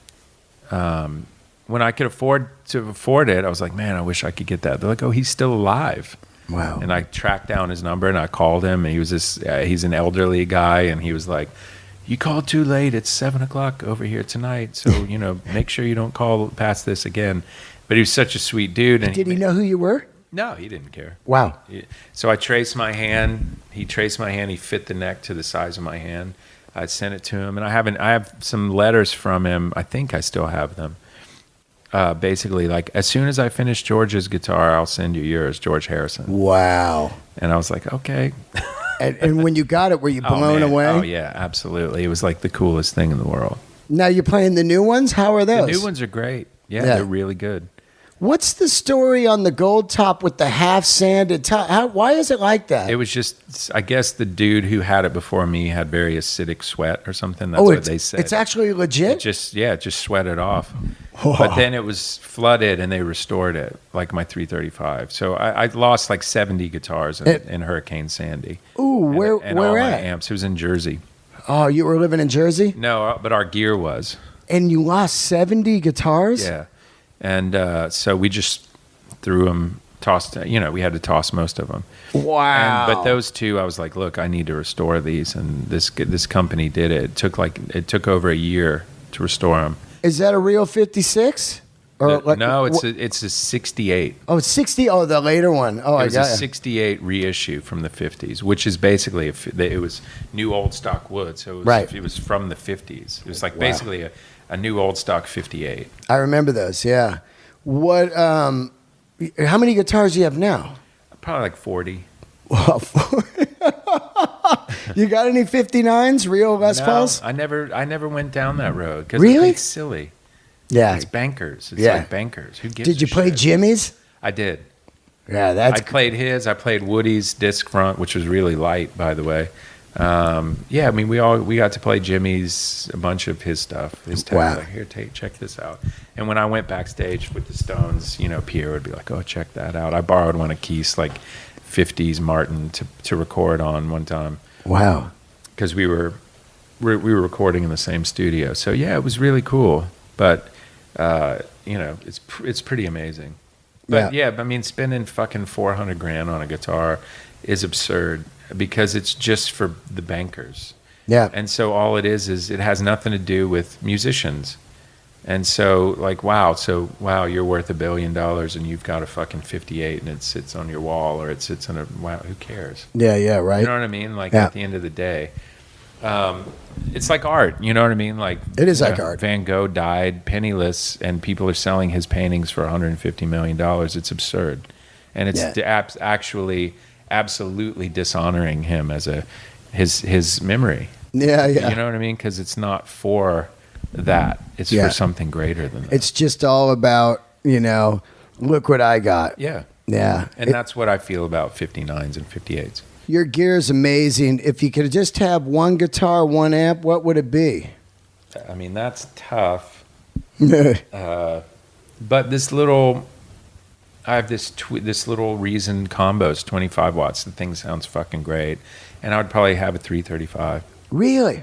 [SPEAKER 2] when I could afford it, I was like, man, I wish I could get that. They're like, oh, he's still alive.
[SPEAKER 1] Wow.
[SPEAKER 2] And I tracked down his number and I called him, and he was he's an elderly guy, and he was like, you called too late. It's 7:00 over here tonight. So, make sure you don't call past this again. But he was such a sweet dude. And
[SPEAKER 1] did he know who you were?
[SPEAKER 2] No, he didn't care.
[SPEAKER 1] Wow.
[SPEAKER 2] So I traced my hand. He traced my hand. He fit the neck to the size of my hand. I sent it to him, and I have some letters from him. I think I still have them. Basically, like, as soon as I finish George's guitar, I'll send you yours, George Harrison.
[SPEAKER 1] Wow.
[SPEAKER 2] And I was like, okay.
[SPEAKER 1] and when you got it, were you blown away?
[SPEAKER 2] Oh, yeah, absolutely. It was like the coolest thing in the world.
[SPEAKER 1] Now you're playing the new ones? How are those?
[SPEAKER 2] The new ones are great. Yeah, they're really good.
[SPEAKER 1] What's the story on the gold top with the half sanded top? Why is it like that?
[SPEAKER 2] It was just, I guess the dude who had it before me had very acidic sweat or something. That's what they said.
[SPEAKER 1] It's actually legit?
[SPEAKER 2] It just sweated off. But then it was flooded and they restored it, like my 335. So I lost like 70 guitars in Hurricane Sandy.
[SPEAKER 1] Ooh, where
[SPEAKER 2] all
[SPEAKER 1] at?
[SPEAKER 2] My amps. It was in Jersey.
[SPEAKER 1] Oh, you were living in Jersey?
[SPEAKER 2] No, but our gear was.
[SPEAKER 1] And you lost 70 guitars?
[SPEAKER 2] Yeah. And so we just threw them, tossed, we had to toss most of them.
[SPEAKER 1] Wow.
[SPEAKER 2] But those two, I was like, look, I need to restore these. And this company did it. It took over a year to restore them.
[SPEAKER 1] Is that a real 56?
[SPEAKER 2] No, it's a 68.
[SPEAKER 1] Oh, it's 60. Oh, the later one. Oh,
[SPEAKER 2] it was a 68 reissue from the 50s, which is basically, it was new old stock wood. So it was from the 50s. It was like basically a new old stock 58.
[SPEAKER 1] I remember those, yeah. What? How many guitars do you have now?
[SPEAKER 2] Probably like 40.
[SPEAKER 1] You got any 59s, real Les Pauls?
[SPEAKER 2] I never went down that road because
[SPEAKER 1] really?
[SPEAKER 2] It's silly.
[SPEAKER 1] Yeah,
[SPEAKER 2] it's bankers. It's like bankers. Who gives?
[SPEAKER 1] Did you play
[SPEAKER 2] shit?
[SPEAKER 1] Jimmy's?
[SPEAKER 2] I did.
[SPEAKER 1] Yeah,
[SPEAKER 2] I played his. I played Woody's disc front, which was really light, by the way. I mean, we got to play Jimmy's, a bunch of his stuff. His
[SPEAKER 1] wow.
[SPEAKER 2] Like, here, check this out. And when I went backstage with the Stones, Pierre would be like, "Oh, check that out." I borrowed one of Keith's like 50s Martin to record on one time.
[SPEAKER 1] Wow.
[SPEAKER 2] Because we were recording in the same studio, so yeah, it was really cool. But it's pretty amazing. But I mean, spending fucking $400,000 on a guitar is absurd because it's just for the bankers.
[SPEAKER 1] Yeah.
[SPEAKER 2] And so all it is it has nothing to do with musicians. And so you're worth $1 billion and you've got a fucking 58 and it sits on your wall or it sits on who cares?
[SPEAKER 1] Yeah, right.
[SPEAKER 2] You know what I mean? Like at the end of the day. It's like art, you know what I mean? Like
[SPEAKER 1] it is like art.
[SPEAKER 2] Van Gogh died penniless, and people are selling his paintings for $150 million. It's absurd, and it's actually absolutely dishonoring him as his memory.
[SPEAKER 1] Yeah.
[SPEAKER 2] You know what I mean? Because it's not for that; it's for something greater than that.
[SPEAKER 1] It's just all about look what I got.
[SPEAKER 2] Yeah.
[SPEAKER 1] Yeah,
[SPEAKER 2] and that's what I feel about 59s and 58s.
[SPEAKER 1] Your gear is amazing. If you could just have one guitar, one amp, what would it be?
[SPEAKER 2] I mean, that's tough. But I have this little Reason combos, 25 watts. The thing sounds fucking great. And I would probably have a 335.
[SPEAKER 1] Really?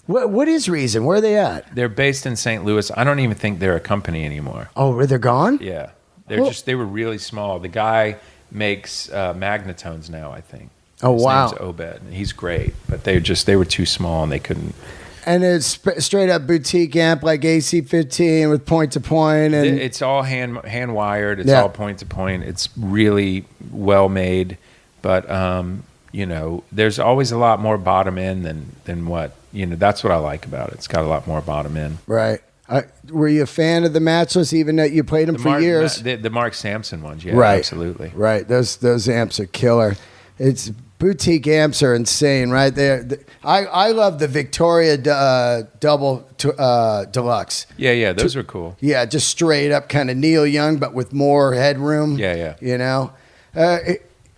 [SPEAKER 1] What is Reason? Where are they at?
[SPEAKER 2] They're based in St. Louis. I don't even think they're a company anymore.
[SPEAKER 1] Oh, they're gone?
[SPEAKER 2] Yeah. They were really small. The guy makes magnetones now, I think.
[SPEAKER 1] Oh, wow.
[SPEAKER 2] His name's Obed. He's great, but they were too small and they couldn't.
[SPEAKER 1] And it's straight up boutique amp like AC15 with point to point, and
[SPEAKER 2] it's all hand wired. It's all point to point. It's really well made, but there's always a lot more bottom end than what That's what I like about it. It's got a lot more bottom end.
[SPEAKER 1] Right. Were you a fan of the Matchless, even though you played them for years?
[SPEAKER 2] The Mark Sampson ones, yeah,
[SPEAKER 1] right.
[SPEAKER 2] Absolutely.
[SPEAKER 1] Right. Those amps are killer. it's boutique amps are insane, right? I love the Victoria double deluxe.
[SPEAKER 2] Yeah, those are cool.
[SPEAKER 1] Yeah, just straight up kind of Neil Young, but with more headroom.
[SPEAKER 2] Yeah.
[SPEAKER 1] You know,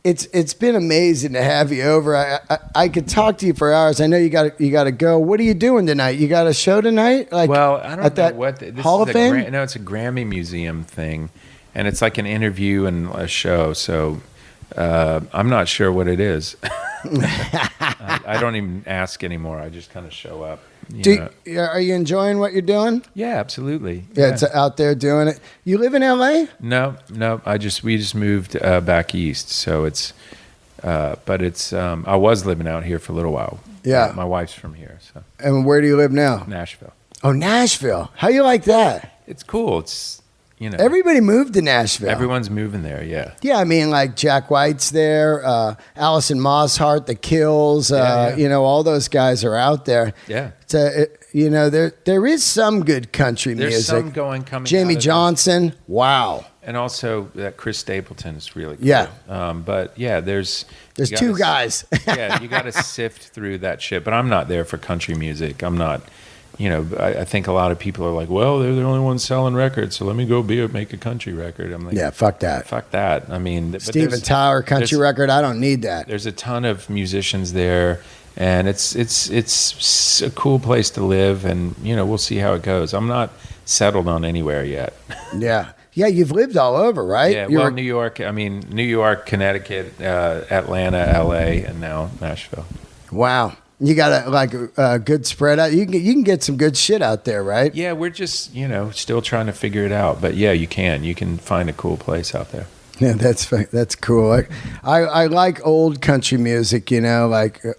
[SPEAKER 1] it's been amazing to have you over. I could talk to you for hours. I know you got to go. What are you doing tonight? You got a show tonight? Like,
[SPEAKER 2] well, I don't know
[SPEAKER 1] that
[SPEAKER 2] what this
[SPEAKER 1] Hall
[SPEAKER 2] is
[SPEAKER 1] of Fame.
[SPEAKER 2] No, it's a Grammy Museum thing, and it's like an interview and a show. So I'm not sure what it is. I don't even ask anymore. I just kind of show up.
[SPEAKER 1] Are you enjoying what you're doing?
[SPEAKER 2] Yeah, absolutely.
[SPEAKER 1] Yeah, it's out there doing it. You live in LA?
[SPEAKER 2] No. We just moved back east, so it's. But it's. I was living out here for a little while.
[SPEAKER 1] Yeah,
[SPEAKER 2] my wife's from here, so.
[SPEAKER 1] And where do you live now?
[SPEAKER 2] Nashville.
[SPEAKER 1] Oh, Nashville. How you like that?
[SPEAKER 2] It's cool. It's.
[SPEAKER 1] Everybody moved to Nashville.
[SPEAKER 2] Everyone's moving there, yeah.
[SPEAKER 1] Yeah, I mean, like Jack White's there, Alison Mosshart, The Kills, all those guys are out there.
[SPEAKER 2] Yeah.
[SPEAKER 1] There is some good country
[SPEAKER 2] There's
[SPEAKER 1] music.
[SPEAKER 2] some coming.
[SPEAKER 1] Jamie Johnson, wow.
[SPEAKER 2] And also that Chris Stapleton is really cool.
[SPEAKER 1] Yeah.
[SPEAKER 2] But yeah, there's
[SPEAKER 1] two guys.
[SPEAKER 2] Yeah, you got to sift through that shit. But I'm not there for country music. I'm not. I think a lot of people are like, well, they're the only ones selling records, so let me go make a country record. I'm like,
[SPEAKER 1] yeah, fuck that.
[SPEAKER 2] Fuck that. I mean,
[SPEAKER 1] Steven Tyler country record, I don't need that.
[SPEAKER 2] There's a ton of musicians there, and it's a cool place to live, and we'll see how it goes. I'm not settled on anywhere yet.
[SPEAKER 1] Yeah. Yeah, you've lived all over, right?
[SPEAKER 2] Yeah, New York, Connecticut, Atlanta, LA, and now Nashville.
[SPEAKER 1] Wow. You got a good spread out. You can get some good shit out there, right?
[SPEAKER 2] Yeah, we're just still trying to figure it out. But yeah, you can find a cool place out there.
[SPEAKER 1] Yeah, that's cool. I like old country music. Man,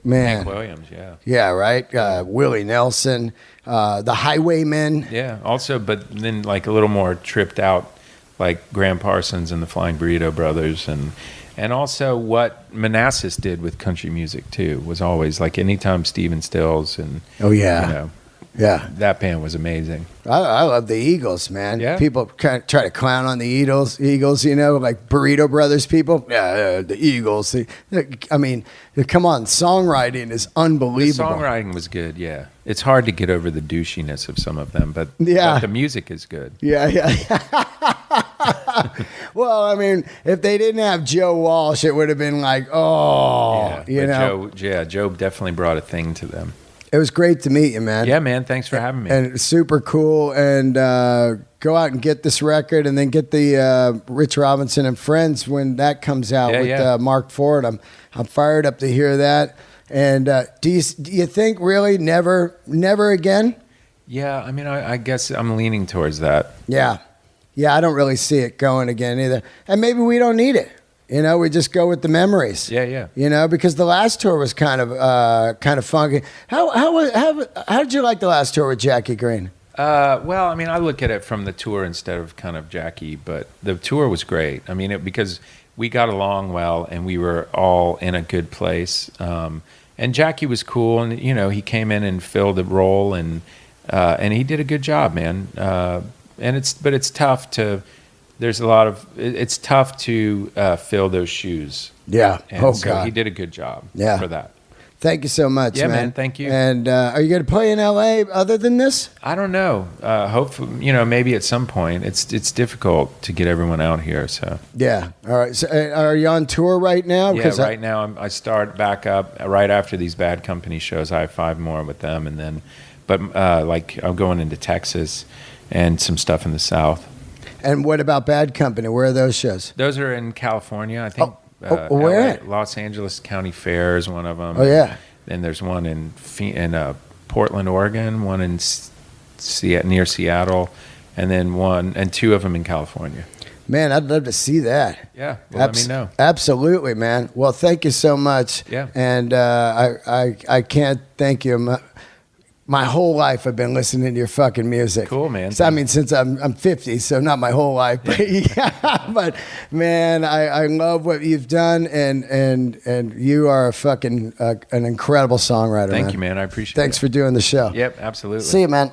[SPEAKER 2] Hank Williams,
[SPEAKER 1] yeah, right. Willie Nelson, the Highwaymen.
[SPEAKER 2] Yeah, also, but then like a little more tripped out, like Graham Parsons and the Flying Burrito Brothers, and also what Manassas did with country music too was always like anytime Stephen Stills and
[SPEAKER 1] yeah,
[SPEAKER 2] that band was amazing.
[SPEAKER 1] I love the Eagles, man.
[SPEAKER 2] Yeah.
[SPEAKER 1] People try to clown on the Eagles, like Burrito Brothers people. Yeah, the Eagles. Come on, songwriting is unbelievable.
[SPEAKER 2] The songwriting was good, yeah. It's hard to get over the douchiness of some of them, but the music is good.
[SPEAKER 1] Yeah. Well, I mean, if they didn't have Joe Walsh, it would have been like,
[SPEAKER 2] Joe definitely brought a thing to them.
[SPEAKER 1] It was great to meet you, man.
[SPEAKER 2] Yeah, man. Thanks for having me.
[SPEAKER 1] And it's super cool. And go out and get this record, and then get the Rich Robinson and Friends when that comes out with Mark Ford. I'm fired up to hear that. And do you think really never again?
[SPEAKER 2] Yeah, I mean, I guess I'm leaning towards that.
[SPEAKER 1] Yeah, I don't really see it going again either. And maybe we don't need it. We just go with the memories.
[SPEAKER 2] Yeah.
[SPEAKER 1] Because the last tour was kind of funky. How did you like the last tour with Jackie Green?
[SPEAKER 2] Well, I mean, I look at it from the tour instead of kind of Jackie, but the tour was great. I mean, because we got along well and we were all in a good place. And Jackie was cool, and he came in and filled the role, and he did a good job, man. But it's tough to. It's tough to fill those shoes.
[SPEAKER 1] Yeah.
[SPEAKER 2] And
[SPEAKER 1] God.
[SPEAKER 2] He did a good job for that.
[SPEAKER 1] Thank you so much,
[SPEAKER 2] man. Thank you.
[SPEAKER 1] And are you going to play in LA other than this?
[SPEAKER 2] I don't know. Hopefully, maybe at some point. It's difficult to get everyone out here. So
[SPEAKER 1] yeah. All right. So, are you on tour right now?
[SPEAKER 2] Yeah. Right now, I start back up right after these Bad Company shows. I have 5 more with them, and then, I'm going into Texas and some stuff in the South.
[SPEAKER 1] And what about Bad Company? Where are those shows?
[SPEAKER 2] Those are in California, I think.
[SPEAKER 1] Where?
[SPEAKER 2] Los Angeles County Fair is one of them.
[SPEAKER 1] Oh, yeah.
[SPEAKER 2] Then there's one in Portland, Oregon, one in near Seattle, and then 2 of them in California.
[SPEAKER 1] Man, I'd love to see that.
[SPEAKER 2] Yeah, let me know.
[SPEAKER 1] Absolutely, man. Well, thank you so much.
[SPEAKER 2] Yeah.
[SPEAKER 1] And I can't thank you. My whole life I've been listening to your fucking music.
[SPEAKER 2] Cool, man.
[SPEAKER 1] So, I mean, since I'm 50, so not my whole life, but but man, I love what you've done, and you are an incredible songwriter.
[SPEAKER 2] Thank you, man. I appreciate it.
[SPEAKER 1] Thanks for doing the show.
[SPEAKER 2] Yep, absolutely.
[SPEAKER 1] See you, man.